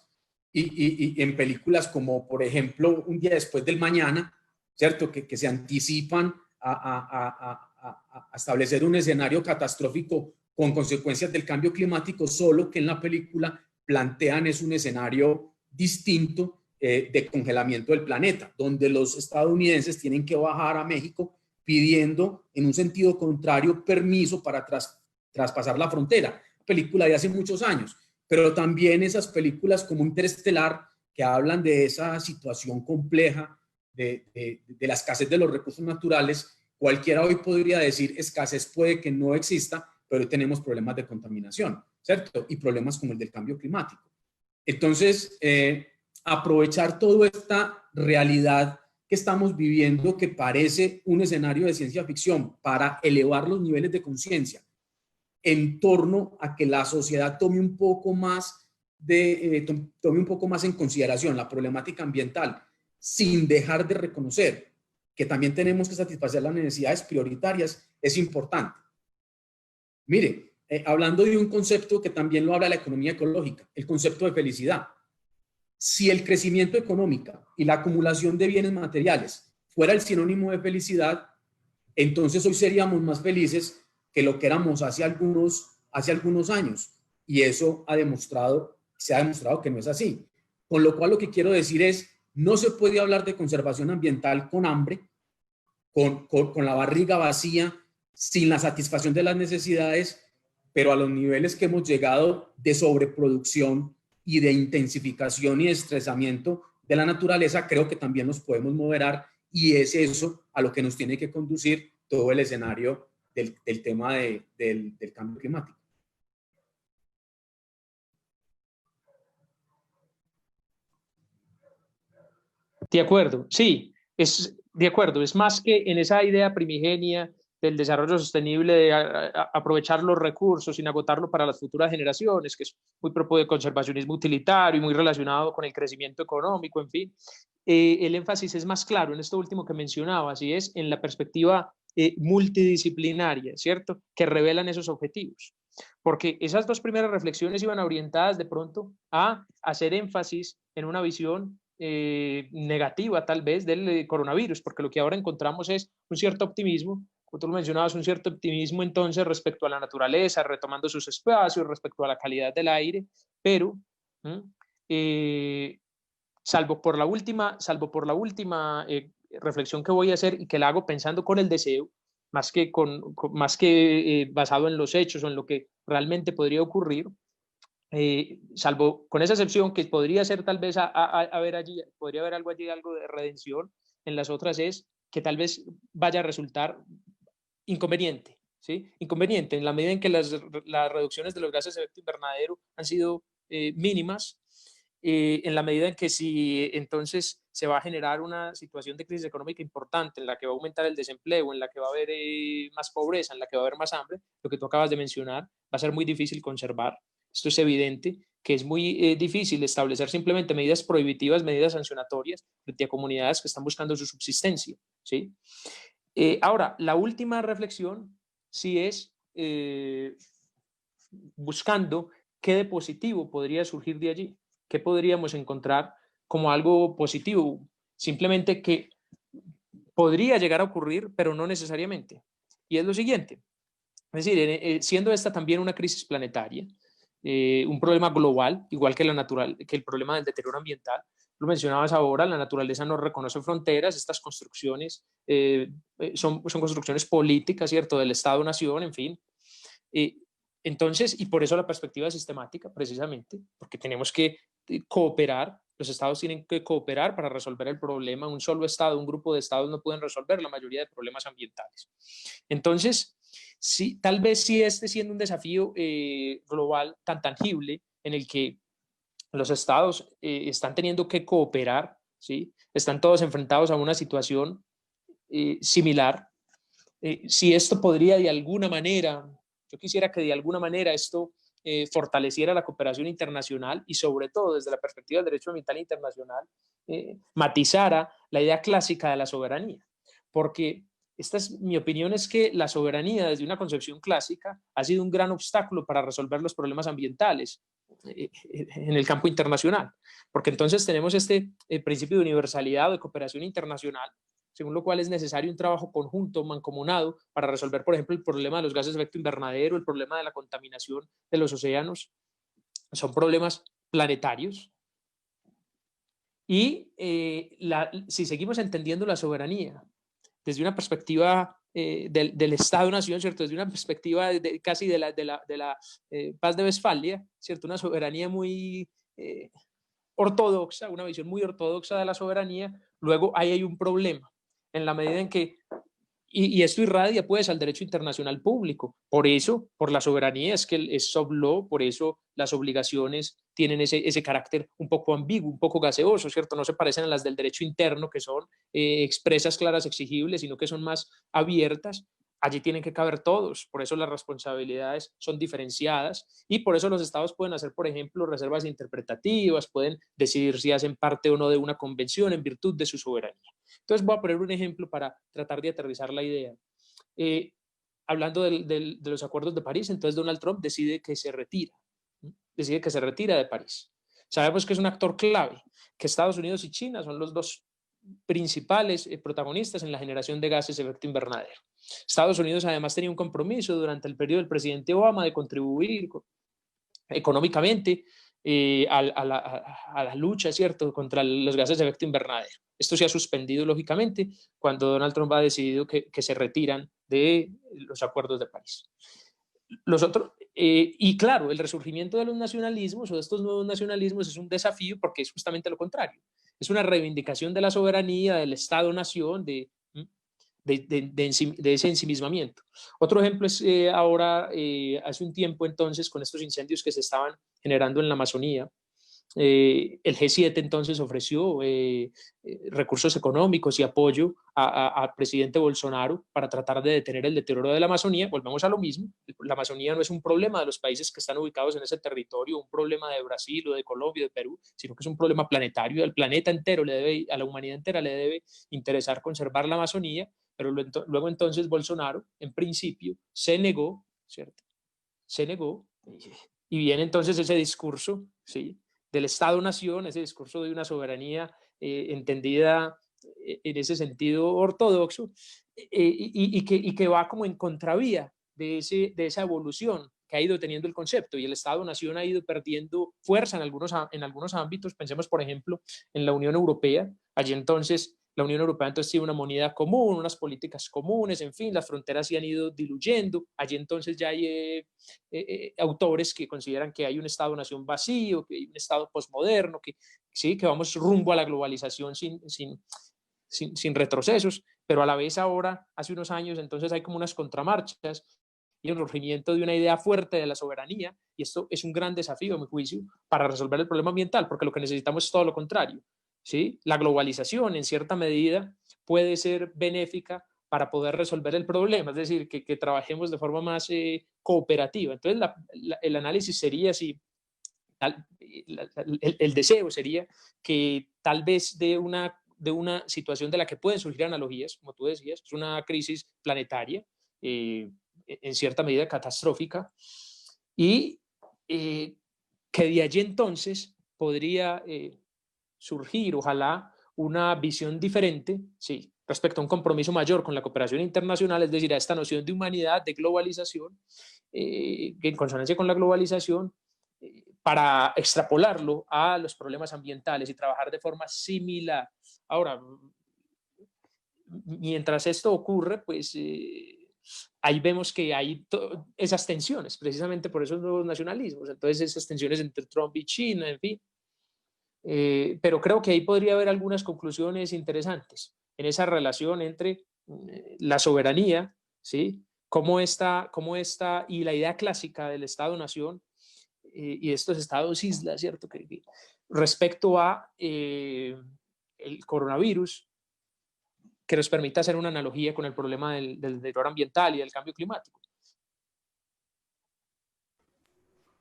Speaker 2: y en películas como, por ejemplo, Un día después del mañana, ¿cierto? Que se anticipan a establecer un escenario catastrófico con consecuencias del cambio climático, solo que en la película plantean es un escenario distinto de congelamiento del planeta, donde los estadounidenses tienen que bajar a México pidiendo en un sentido contrario permiso para traspasar la frontera. Película de hace muchos años, pero también esas películas como Interestelar, que hablan de esa situación compleja de la escasez de los recursos naturales. Cualquiera hoy podría decir escasez puede que no exista, pero hoy tenemos problemas de contaminación, ¿cierto? Y problemas como el del cambio climático. Entonces, aprovechar toda esta realidad que estamos viviendo, que parece un escenario de ciencia ficción, para elevar los niveles de conciencia en torno a que la sociedad tome un poco más en consideración la problemática ambiental, sin dejar de reconocer que también tenemos que satisfacer las necesidades prioritarias, es importante. Mire, hablando de un concepto que también lo habla la economía ecológica, el concepto de felicidad. Si el crecimiento económico y la acumulación de bienes materiales fuera el sinónimo de felicidad, entonces hoy seríamos más felices que lo que éramos hace algunos años. Y eso se ha demostrado que no es así. Con lo cual lo que quiero decir es, no se puede hablar de conservación ambiental con hambre, con la barriga vacía, sin la satisfacción de las necesidades, pero a los niveles que hemos llegado de sobreproducción y de intensificación y de estresamiento de la naturaleza, creo que también nos podemos moderar, y es eso a lo que nos tiene que conducir todo el escenario del tema del cambio climático.
Speaker 3: De acuerdo, sí, es de acuerdo, es más que en esa idea primigenia del desarrollo sostenible, de aprovechar los recursos sin agotarlo para las futuras generaciones, que es muy propio de conservacionismo utilitario y muy relacionado con el crecimiento económico, en fin. El énfasis es más claro en esto último que mencionaba, así es, en la perspectiva multidisciplinaria, ¿cierto?, que revelan esos objetivos. Porque esas dos primeras reflexiones iban orientadas de pronto a hacer énfasis en una visión negativa tal vez del coronavirus, porque lo que ahora encontramos es un cierto optimismo, como tú lo mencionabas, un cierto optimismo entonces respecto a la naturaleza, retomando sus espacios, respecto a la calidad del aire, pero salvo por la última reflexión que voy a hacer, y que la hago pensando con el deseo, más que basado en los hechos o en lo que realmente podría ocurrir, salvo con esa excepción que podría ser tal vez haber allí, podría haber algo allí, algo de redención, en las otras es que tal vez vaya a resultar inconveniente, ¿sí? Inconveniente en la medida en que las reducciones de los gases de efecto invernadero han sido mínimas, en la medida en que si entonces se va a generar una situación de crisis económica importante en la que va a aumentar el desempleo, en la que va a haber más pobreza, en la que va a haber más hambre, lo que tú acabas de mencionar, va a ser muy difícil conservar. Esto es evidente que es muy difícil establecer simplemente medidas prohibitivas, medidas sancionatorias frente a comunidades que están buscando su subsistencia, ¿sí? Ahora, la última reflexión sí es buscando qué de positivo podría surgir de allí, qué podríamos encontrar como algo positivo, simplemente que podría llegar a ocurrir, pero no necesariamente. Y es lo siguiente, es decir, siendo esta también una crisis planetaria, un problema global, igual que el problema del deterioro ambiental, lo mencionabas ahora, la naturaleza no reconoce fronteras, estas construcciones son construcciones políticas, ¿cierto?, del Estado-Nación, en fin. Entonces, y por eso la perspectiva sistemática, precisamente, porque tenemos que cooperar, los estados tienen que cooperar para resolver el problema. Un solo estado, un grupo de estados no pueden resolver la mayoría de problemas ambientales. Entonces, sí, tal vez sí esté siendo un desafío global tan tangible en el que los estados están teniendo que cooperar, ¿sí? Están todos enfrentados a una situación similar. Si esto podría de alguna manera, yo quisiera que de alguna manera esto fortaleciera la cooperación internacional y sobre todo desde la perspectiva del derecho ambiental internacional, matizara la idea clásica de la soberanía, porque mi opinión es que la soberanía desde una concepción clásica ha sido un gran obstáculo para resolver los problemas ambientales en el campo internacional, porque entonces tenemos este principio de universalidad o de cooperación internacional, según lo cual es necesario un trabajo conjunto, mancomunado, para resolver, por ejemplo, el problema de los gases de efecto invernadero, el problema de la contaminación de los océanos. Son problemas planetarios. Y si seguimos entendiendo la soberanía desde una perspectiva del Estado-Nación, ¿cierto? Desde una perspectiva casi de la paz de Westfalia, ¿cierto? Una soberanía muy ortodoxa, una visión muy ortodoxa de la soberanía, luego ahí hay un problema, en la medida en que, y esto irradia pues al derecho internacional público, por eso, por la soberanía es que es soft law, por eso las obligaciones tienen ese carácter un poco ambiguo, un poco gaseoso, ¿cierto? No se parecen a las del derecho interno, que son expresas, claras, exigibles, sino que son más abiertas. Allí tienen que caber todos, por eso las responsabilidades son diferenciadas y por eso los estados pueden hacer, por ejemplo, reservas interpretativas, pueden decidir si hacen parte o no de una convención en virtud de su soberanía. Entonces voy a poner un ejemplo para tratar de aterrizar la idea. Hablando de los acuerdos de París, entonces Donald Trump decide que se retira de París. Sabemos que es un actor clave, que Estados Unidos y China son los dos principales protagonistas en la generación de gases de efecto invernadero. Estados Unidos además tenía un compromiso durante el periodo del presidente Obama de contribuir económicamente a la lucha, ¿cierto?, contra los gases de efecto invernadero. Esto se ha suspendido, lógicamente, cuando Donald Trump ha decidido que se retiran de los acuerdos de París. Y claro, el resurgimiento de los nacionalismos o de estos nuevos nacionalismos es un desafío porque es justamente lo contrario. Es una reivindicación de la soberanía, del Estado-Nación, de ese ensimismamiento. Otro ejemplo es ahora, hace un tiempo entonces, con estos incendios que se estaban generando en la Amazonía, el G7 entonces ofreció recursos económicos y apoyo al presidente Bolsonaro para tratar de detener el deterioro de la Amazonía. Volvemos a lo mismo, la Amazonía no es un problema de los países que están ubicados en ese territorio, un problema de Brasil o de Colombia o de Perú, sino que es un problema planetario, al planeta entero a la humanidad entera le debe interesar conservar la Amazonía, pero luego entonces Bolsonaro, en principio, se negó, ¿cierto? Se negó, y viene entonces ese discurso, ¿sí?, del Estado-Nación, ese discurso de una soberanía entendida en ese sentido ortodoxo, y que va como en contravía de esa evolución que ha ido teniendo el concepto, y el Estado-Nación ha ido perdiendo fuerza en algunos ámbitos. Pensemos, por ejemplo, en la Unión Europea. Allí entonces La Unión Europea entonces tiene una moneda común, unas políticas comunes, en fin, las fronteras se han ido diluyendo. Allí entonces ya hay autores que consideran que hay un Estado-nación vacío, que hay un Estado posmoderno, que, sí, que vamos rumbo a la globalización sin retrocesos, pero a la vez ahora, hace unos años, entonces hay como unas contramarchas y un surgimiento de una idea fuerte de la soberanía, y esto es un gran desafío, a mi juicio, para resolver el problema ambiental, porque lo que necesitamos es todo lo contrario, ¿sí? La globalización, en cierta medida, puede ser benéfica para poder resolver el problema, es decir, que trabajemos de forma más cooperativa. Entonces, el análisis sería si el deseo sería que tal vez de una situación de la que pueden surgir analogías, como tú decías, es una crisis planetaria, en cierta medida catastrófica, y que de allí entonces podría surgir, ojalá, una visión diferente, sí, respecto a un compromiso mayor con la cooperación internacional, es decir, a esta noción de humanidad, de globalización, que en consonancia con la globalización, para extrapolarlo a los problemas ambientales y trabajar de forma similar. Ahora, mientras esto ocurre, pues ahí vemos que hay esas tensiones, precisamente por esos nuevos nacionalismos, entonces esas tensiones entre Trump y China, en fin. Pero creo que ahí podría haber algunas conclusiones interesantes en esa relación entre la soberanía, ¿sí? Cómo está, y la idea clásica del Estado-nación y estos estados-islas, ¿cierto? Que respecto a el coronavirus, que nos permita hacer una analogía con el problema del deterioro ambiental y del cambio climático.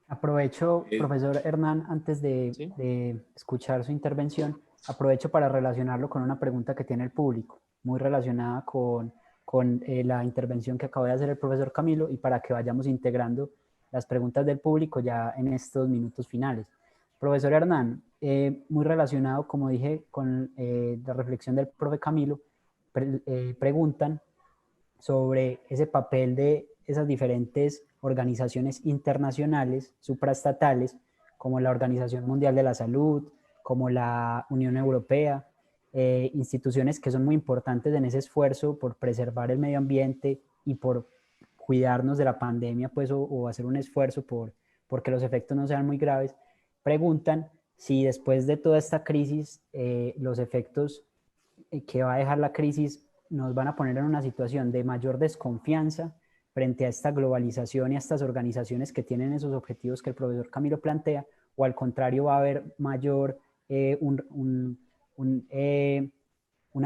Speaker 1: Aprovecho, profesor Hernán, antes
Speaker 3: ¿Sí?
Speaker 1: de escuchar su intervención, aprovecho para relacionarlo con una pregunta que tiene el público, muy relacionada con la intervención que acaba de hacer el profesor Camilo, y para que vayamos integrando las preguntas del público ya en estos minutos finales. Profesor Hernán, muy relacionado, como dije, con la reflexión del profe Camilo, preguntan sobre ese papel de esas diferentes organizaciones internacionales, supraestatales, como la Organización Mundial de la Salud, como la Unión Europea, instituciones que son muy importantes en ese esfuerzo por preservar el medio ambiente y por cuidarnos de la pandemia, pues, o hacer un esfuerzo porque los efectos no sean muy graves, preguntan si después de toda esta crisis, los efectos que va a dejar la crisis nos van a poner en una situación de mayor desconfianza frente a esta globalización y a estas organizaciones que tienen esos objetivos que el profesor Camilo plantea, o al contrario va a haber mayor un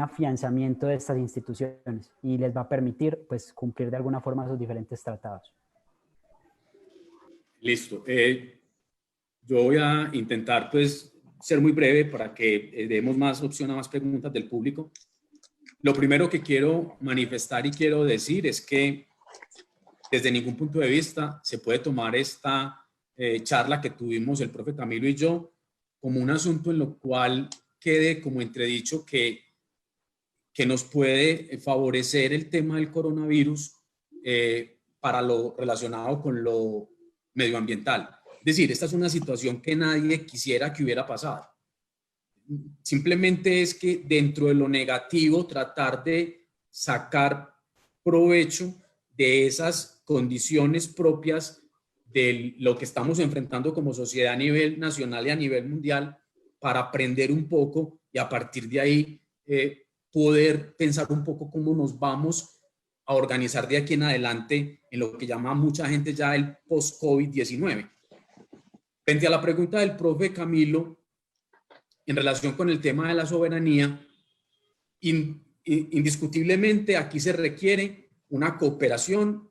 Speaker 1: afianzamiento de estas instituciones y les va a permitir, pues, cumplir de alguna forma esos diferentes tratados.
Speaker 2: Listo. Yo voy a intentar, pues, ser muy breve para que demos más opción a más preguntas del público. Lo primero que quiero manifestar y quiero decir es que desde ningún punto de vista se puede tomar esta charla que tuvimos el profe Camilo y yo como un asunto en lo cual quede como entredicho que nos puede favorecer el tema del coronavirus para lo relacionado con lo medioambiental. Es decir, esta es una situación que nadie quisiera que hubiera pasado. Simplemente es que dentro de lo negativo tratar de sacar provecho de esas condiciones propias de lo que estamos enfrentando como sociedad a nivel nacional y a nivel mundial para aprender un poco y a partir de ahí poder pensar un poco cómo nos vamos a organizar de aquí en adelante en lo que llama mucha gente ya el post-COVID-19. Frente a la pregunta del profe Camilo, en relación con el tema de la soberanía, indiscutiblemente aquí se requiere una cooperación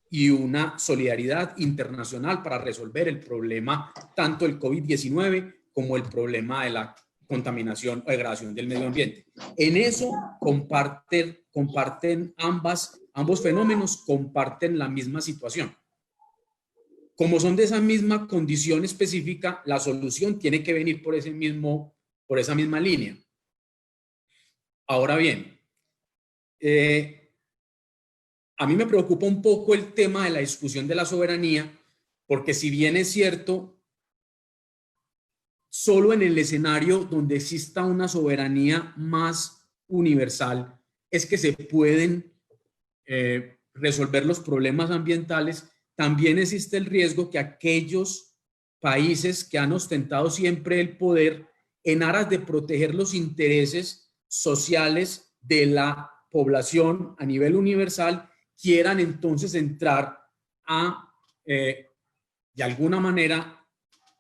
Speaker 2: y una solidaridad internacional para resolver el problema, tanto el COVID-19 como el problema de la contaminación o degradación del medio ambiente. En eso comparten ambos fenómenos, comparten la misma situación. Como son de esa misma condición específica, la solución tiene que venir por esa misma línea. Ahora bien, a mí me preocupa un poco el tema de la discusión de la soberanía, porque si bien es cierto, solo en el escenario donde exista una soberanía más universal es que se pueden resolver los problemas ambientales, también existe el riesgo que aquellos países que han ostentado siempre el poder en aras de proteger los intereses sociales de la población a nivel universal, quieran entonces entrar a, de alguna manera,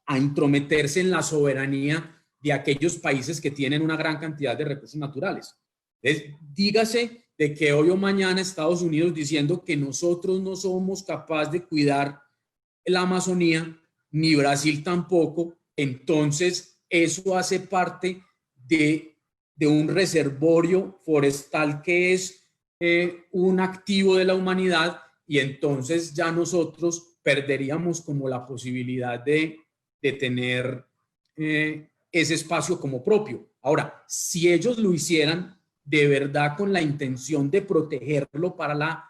Speaker 2: a intrometerse en la soberanía de aquellos países que tienen una gran cantidad de recursos naturales. Entonces, dígase de que hoy o mañana Estados Unidos diciendo que nosotros no somos capaces de cuidar la Amazonía, ni Brasil tampoco, entonces eso hace parte de un reservorio forestal que es un activo de la humanidad, y entonces ya nosotros perderíamos como la posibilidad de tener ese espacio como propio. Ahora, si ellos lo hicieran de verdad con la intención de protegerlo para la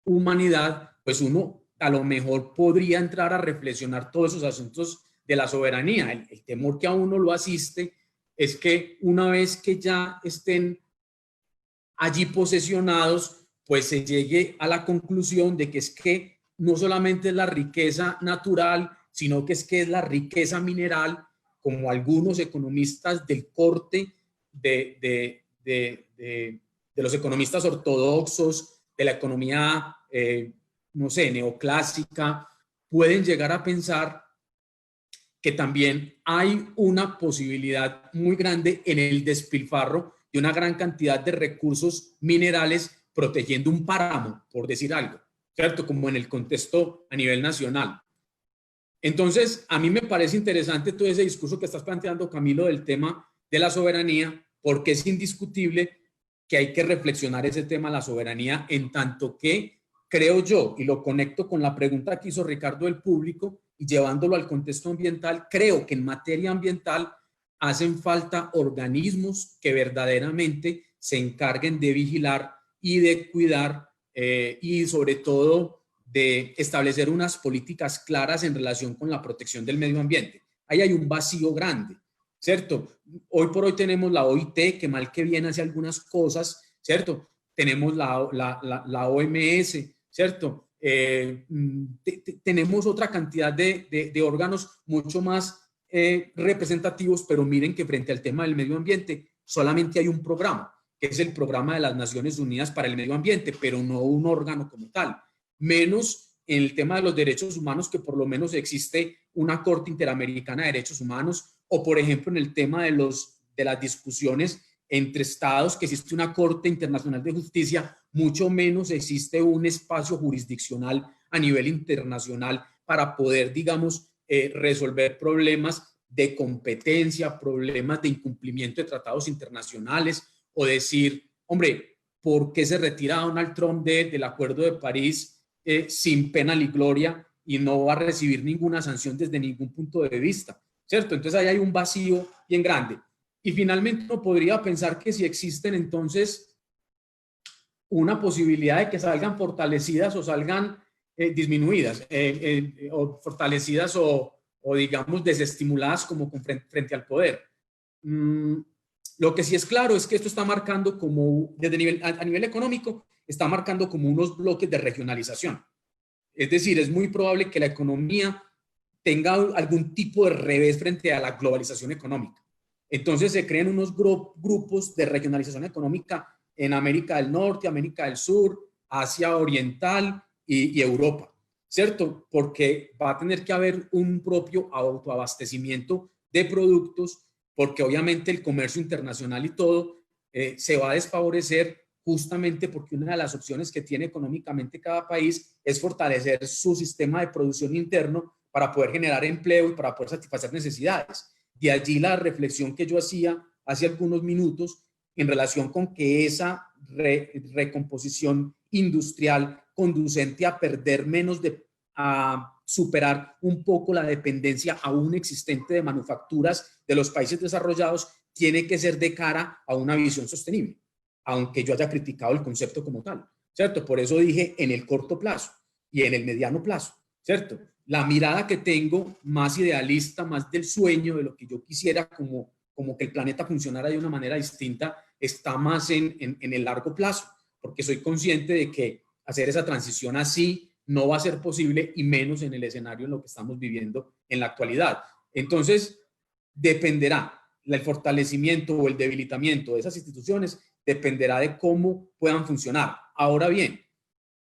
Speaker 2: humanidad, pues uno a lo mejor podría entrar a reflexionar todos esos asuntos de la soberanía. El temor que a uno lo asiste es que una vez que ya estén allí posesionados, pues se llegue a la conclusión de que es que no solamente es la riqueza natural, sino que es la riqueza mineral, como algunos economistas del corte de los economistas ortodoxos, de la economía, no sé, neoclásica, pueden llegar a pensar que también hay una posibilidad muy grande en el despilfarro de una gran cantidad de recursos minerales protegiendo un páramo, por decir algo, ¿cierto? Como en el contexto a nivel nacional. Entonces, a mí me parece interesante todo ese discurso que estás planteando, Camilo, del tema de la soberanía, porque es indiscutible que hay que reflexionar ese tema de la soberanía, en tanto que creo yo, y lo conecto con la pregunta que hizo Ricardo del público, y llevándolo al contexto ambiental, creo que en materia ambiental hacen falta organismos que verdaderamente se encarguen de vigilar y de cuidar y sobre todo de establecer unas políticas claras en relación con la protección del medio ambiente. Ahí hay un vacío grande, ¿cierto? Hoy por hoy tenemos la OIT, que mal que bien hace algunas cosas, ¿cierto? Tenemos la OMS, ¿cierto? Tenemos otra cantidad de órganos mucho más representativos, pero miren que frente al tema del medio ambiente solamente hay un programa, que es el Programa de las Naciones Unidas para el Medio Ambiente, pero no un órgano como tal. Menos en el tema de los derechos humanos, que por lo menos existe una Corte Interamericana de Derechos Humanos, o por ejemplo en el tema de las discusiones entre estados, que existe una Corte Internacional de Justicia, mucho menos existe un espacio jurisdiccional a nivel internacional para poder, digamos, resolver problemas de competencia, problemas de incumplimiento de tratados internacionales, o decir, hombre, ¿por qué se retira Donald Trump del Acuerdo de París sin pena ni gloria y no va a recibir ninguna sanción desde ningún punto de vista? ¿Cierto? Entonces ahí hay un vacío bien grande. Y finalmente uno podría pensar que si existen entonces una posibilidad de que salgan fortalecidas o salgan disminuidas, o fortalecidas o digamos desestimuladas como frente al poder. Lo que sí es claro es que esto está marcando como, a nivel económico, está marcando como unos bloques de regionalización. Es decir, es muy probable que la economía tenga algún tipo de revés frente a la globalización económica. Entonces se crean unos grupos de regionalización económica en América del Norte, América del Sur, Asia Oriental y Europa, ¿cierto? Porque va a tener que haber un propio autoabastecimiento de productos, porque obviamente el comercio internacional y todo se va a desfavorecer justamente porque una de las opciones que tiene económicamente cada país es fortalecer su sistema de producción interno para poder generar empleo y para poder satisfacer necesidades. De allí la reflexión que yo hacía hace algunos minutos en relación con que esa recomposición industrial conducente a perder menos, a superar un poco la dependencia aún existente de manufacturas de los países desarrollados, tiene que ser de cara a una visión sostenible, aunque yo haya criticado el concepto como tal, ¿cierto? Por eso dije en el corto plazo y en el mediano plazo, ¿cierto? La mirada que tengo más idealista, más del sueño, de lo que yo quisiera como que el planeta funcionara de una manera distinta, está más en el largo plazo, porque soy consciente de que hacer esa transición así no va a ser posible, y menos en el escenario en lo que estamos viviendo en la actualidad. Entonces, dependerá el fortalecimiento o el debilitamiento de esas instituciones, dependerá de cómo puedan funcionar. Ahora bien,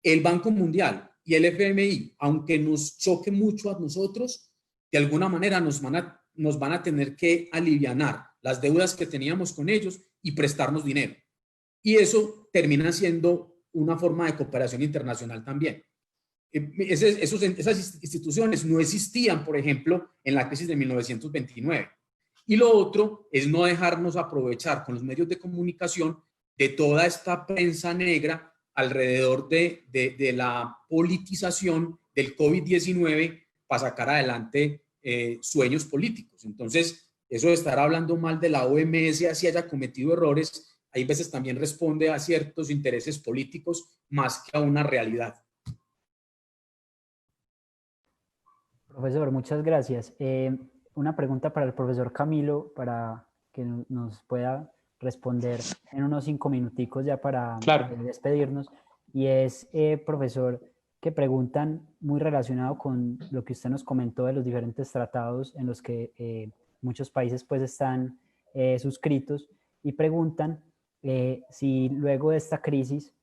Speaker 2: el Banco Mundial y el FMI, aunque nos choque mucho a nosotros, de alguna manera nos van a tener que alivianar las deudas que teníamos con ellos y prestarnos dinero. Y eso termina siendo una forma de cooperación internacional también. Esas instituciones no existían, por ejemplo, en la crisis de 1929. Y lo otro es no dejarnos aprovechar con los medios de comunicación de toda esta prensa negra alrededor de la politización del COVID-19 para sacar adelante sueños políticos. Entonces, eso de estar hablando mal de la OMS, así haya cometido errores, hay veces también responde a ciertos intereses políticos más que a una realidad.
Speaker 1: Profesor, muchas gracias. Una pregunta para el profesor Camilo, para que nos pueda responder en unos 5 minuticos ya para despedirnos. Y es, profesor, que preguntan muy relacionado con lo que usted nos comentó de los diferentes tratados en los que muchos países pues están suscritos, y preguntan si luego de esta crisis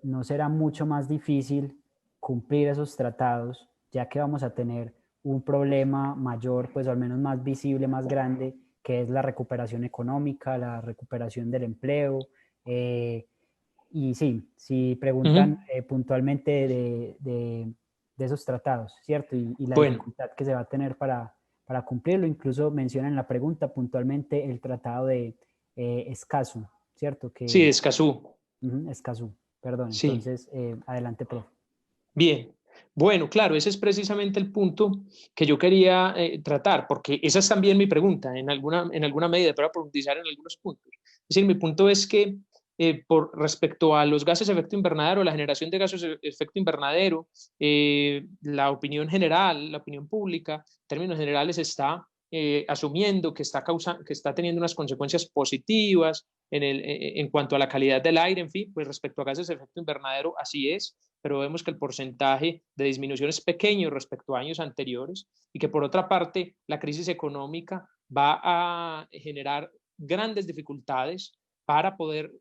Speaker 1: no será mucho más difícil cumplir esos tratados, ya que vamos a tener un problema mayor, pues al menos más visible, más grande, que es la recuperación económica, la recuperación del empleo. Y sí, si preguntan puntualmente de esos tratados, ¿cierto? Y la dificultad que se va a tener para cumplirlo. Incluso mencionan en la pregunta puntualmente el tratado de Escazú, ¿cierto?
Speaker 3: Sí, Escazú.
Speaker 1: Escazú, perdón.
Speaker 3: Sí.
Speaker 1: Entonces, adelante, profe.
Speaker 3: Bien. Bueno, claro, ese es precisamente el punto que yo quería tratar, porque esa es también mi pregunta, en alguna medida, para profundizar en algunos puntos. Es decir, mi punto es que por respecto a los gases de efecto invernadero, la generación de gases de efecto invernadero, la opinión general, la opinión pública, en términos generales, está asumiendo que está teniendo unas consecuencias positivas en cuanto a la calidad del aire, en fin, pues respecto a gases de efecto invernadero, así es, pero vemos que el porcentaje de disminución es pequeño respecto a años anteriores, y que por otra parte la crisis económica va a generar grandes dificultades para poder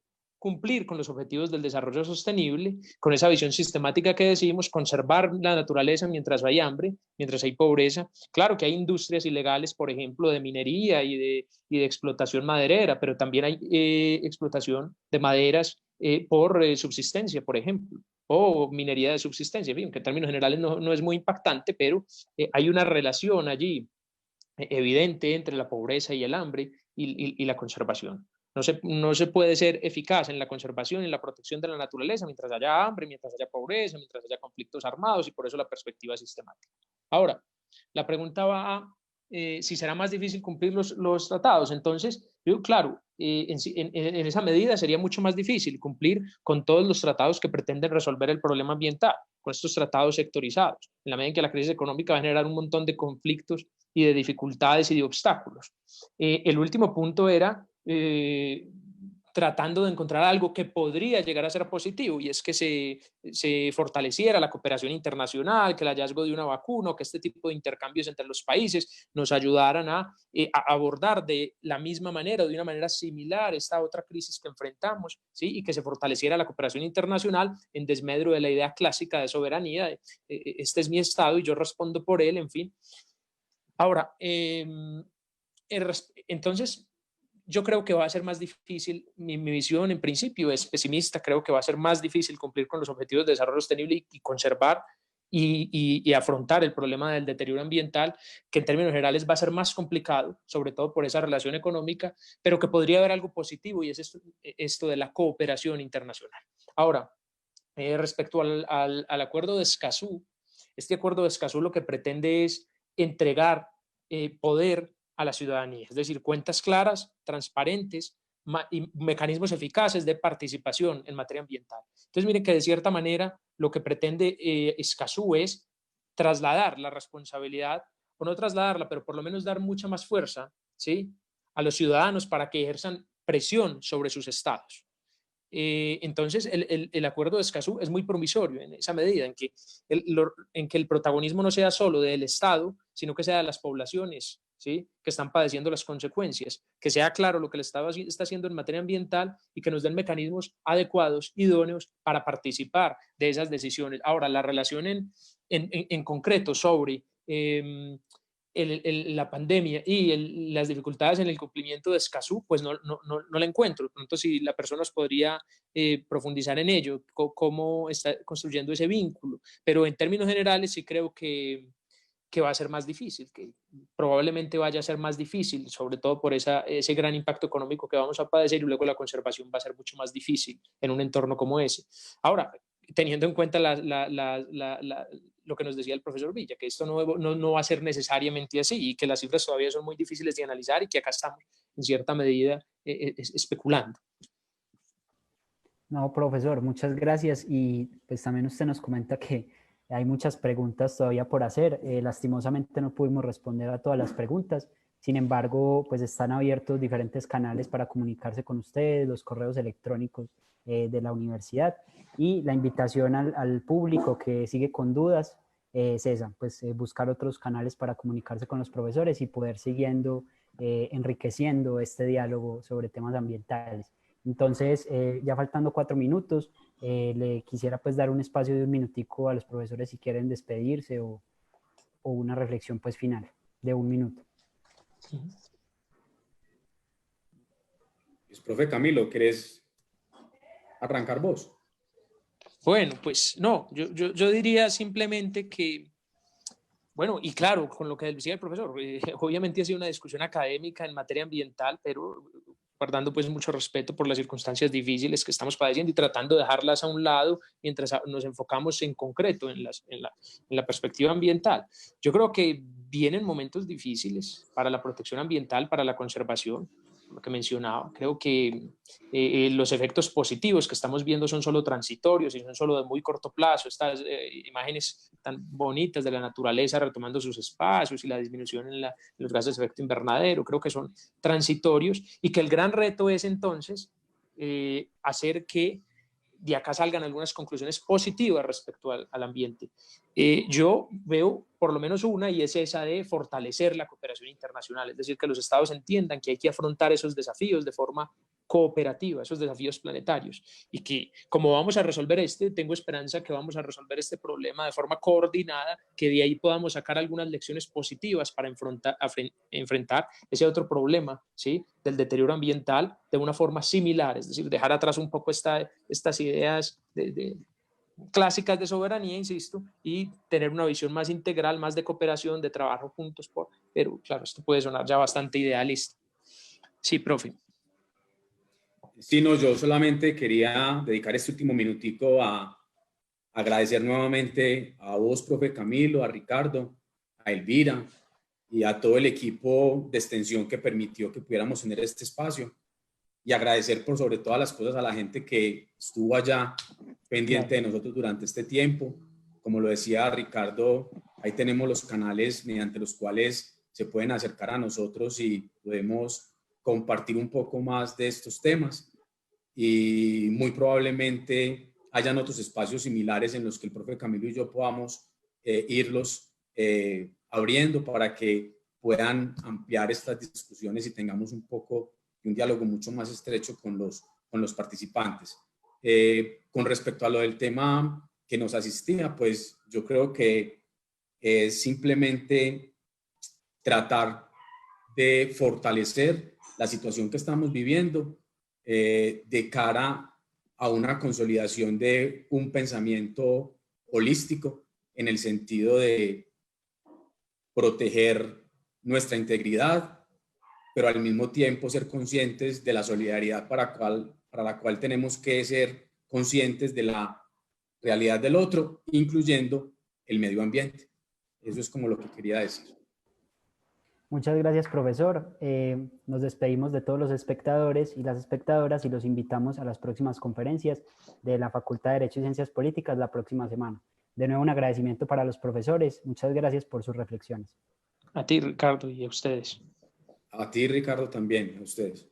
Speaker 3: cumplir con los objetivos del desarrollo sostenible, con esa visión sistemática que decimos, conservar la naturaleza mientras hay hambre, mientras hay pobreza. Claro que hay industrias ilegales, por ejemplo, de minería y de explotación maderera, pero también hay explotación de maderas por subsistencia, por ejemplo, o minería de subsistencia, que en términos generales no es muy impactante, pero hay una relación allí evidente entre la pobreza y el hambre y la conservación. No se puede ser eficaz en la conservación y en la protección de la naturaleza mientras haya hambre, mientras haya pobreza, mientras haya conflictos armados, y por eso la perspectiva sistemática. Ahora, la pregunta va a si será más difícil cumplir los tratados. Entonces, yo, claro, en esa medida sería mucho más difícil cumplir con todos los tratados que pretenden resolver el problema ambiental, con estos tratados sectorizados, en la medida en que la crisis económica va a generar un montón de conflictos y de dificultades y de obstáculos. El último punto era tratando de encontrar algo que podría llegar a ser positivo, y es que se fortaleciera la cooperación internacional, que el hallazgo de una vacuna, que este tipo de intercambios entre los países nos ayudaran a abordar de la misma manera o de una manera similar esta otra crisis que enfrentamos, ¿sí? Y que se fortaleciera la cooperación internacional en desmedro de la idea clásica de soberanía, este es mi estado y yo respondo por él, en fin. Ahora, entonces, yo creo que va a ser más difícil, mi visión en principio es pesimista, creo que va a ser más difícil cumplir con los objetivos de desarrollo sostenible y conservar y afrontar el problema del deterioro ambiental, que en términos generales va a ser más complicado, sobre todo por esa relación económica, pero que podría haber algo positivo, y es esto de la cooperación internacional. Ahora, respecto al acuerdo de Escazú, este acuerdo de Escazú lo que pretende es entregar poder a la ciudadanía, es decir, cuentas claras, transparentes y mecanismos eficaces de participación en materia ambiental. Entonces, miren que de cierta manera lo que pretende Escazú es trasladar la responsabilidad, o no trasladarla, pero por lo menos dar mucha más fuerza, ¿sí?, a los ciudadanos para que ejerzan presión sobre sus estados. Entonces, el acuerdo de Escazú es muy promisorio en esa medida, en que el protagonismo no sea solo del Estado, sino que sea de las poblaciones, ¿sí?, que están padeciendo las consecuencias, que sea claro lo que el Estado está haciendo en materia ambiental y que nos den mecanismos adecuados, idóneos para participar de esas decisiones. Ahora, la relación en concreto sobre la pandemia y las dificultades en el cumplimiento de Escazú, pues no la encuentro. De pronto, si la persona nos podría profundizar en ello, cómo está construyendo ese vínculo. Pero en términos generales sí creo que va a ser más difícil, que probablemente vaya a ser más difícil, sobre todo por ese gran impacto económico que vamos a padecer, y luego la conservación va a ser mucho más difícil en un entorno como ese. Ahora, teniendo en cuenta lo que nos decía el profesor Villa, que esto no va a ser necesariamente así y que las cifras todavía son muy difíciles de analizar y que acá estamos en cierta medida especulando.
Speaker 1: No, profesor, muchas gracias. Y pues también usted nos comenta que hay muchas preguntas todavía por hacer. Lastimosamente no pudimos responder a todas las preguntas. Sin embargo, pues están abiertos diferentes canales para comunicarse con ustedes, los correos electrónicos de la universidad, y la invitación al público que sigue con dudas es esa, pues buscar otros canales para comunicarse con los profesores y poder siguiendo enriqueciendo este diálogo sobre temas ambientales. Entonces, ya faltando 4 minutos, le quisiera pues dar un espacio de un minutico a los profesores si quieren despedirse o una reflexión pues final de 1 minuto.
Speaker 2: Pues, profe Camilo, ¿querés arrancar vos?
Speaker 3: Bueno, pues no, yo diría simplemente que, bueno, y claro, con lo que decía el profesor, obviamente ha sido una discusión académica en materia ambiental, pero guardando pues mucho respeto por las circunstancias difíciles que estamos padeciendo y tratando de dejarlas a un lado mientras nos enfocamos en concreto en la perspectiva ambiental. Yo creo que vienen momentos difíciles para la protección ambiental, para la conservación, lo que mencionaba. Creo que los efectos positivos que estamos viendo son solo transitorios y son solo de muy corto plazo. Estas imágenes tan bonitas de la naturaleza retomando sus espacios y la disminución en los gases de efecto invernadero, creo que son transitorios, y que el gran reto es entonces hacer que de acá salgan algunas conclusiones positivas respecto al ambiente. Yo veo por lo menos una, y es esa de fortalecer la cooperación internacional, es decir, que los estados entiendan que hay que afrontar esos desafíos de forma cooperativa, esos desafíos planetarios, y que como vamos a resolver tengo esperanza que vamos a resolver este problema de forma coordinada, que de ahí podamos sacar algunas lecciones positivas para enfrentar ese otro problema, ¿sí?, del deterioro ambiental de una forma similar, es decir, dejar atrás un poco estas ideas clásicas de soberanía, insisto, y tener una visión más integral, más de cooperación, de trabajo juntos, pero claro, esto puede sonar ya bastante idealista. Sí, profe.
Speaker 2: Sí, no, yo solamente quería dedicar este último minutico a agradecer nuevamente a vos, profe Camilo, a Ricardo, a Elvira y a todo el equipo de extensión que permitió que pudiéramos tener este espacio, y agradecer por sobre todas las cosas a la gente que estuvo allá pendiente de nosotros durante este tiempo. Como lo decía Ricardo, ahí tenemos los canales mediante los cuales se pueden acercar a nosotros y podemos compartir un poco más de estos temas, y muy probablemente hayan otros espacios similares en los que el profe Camilo y yo podamos irlos abriendo para que puedan ampliar estas discusiones y tengamos un poco de un diálogo mucho más estrecho con los participantes. Con respecto a lo del tema que nos asistía, pues yo creo que es simplemente tratar de fortalecer la situación que estamos viviendo de cara a una consolidación de un pensamiento holístico en el sentido de proteger nuestra integridad, pero al mismo tiempo ser conscientes de la solidaridad para la cual tenemos que ser conscientes de la realidad del otro, incluyendo el medio ambiente. Eso es como lo que quería decir.
Speaker 1: Muchas gracias, profesor. Nos despedimos de todos los espectadores y las espectadoras y los invitamos a las próximas conferencias de la Facultad de Derecho y Ciencias Políticas la próxima semana. De nuevo, un agradecimiento para los profesores. Muchas gracias por sus reflexiones.
Speaker 3: A ti, Ricardo, y a ustedes.
Speaker 2: A ti, Ricardo, también, a ustedes.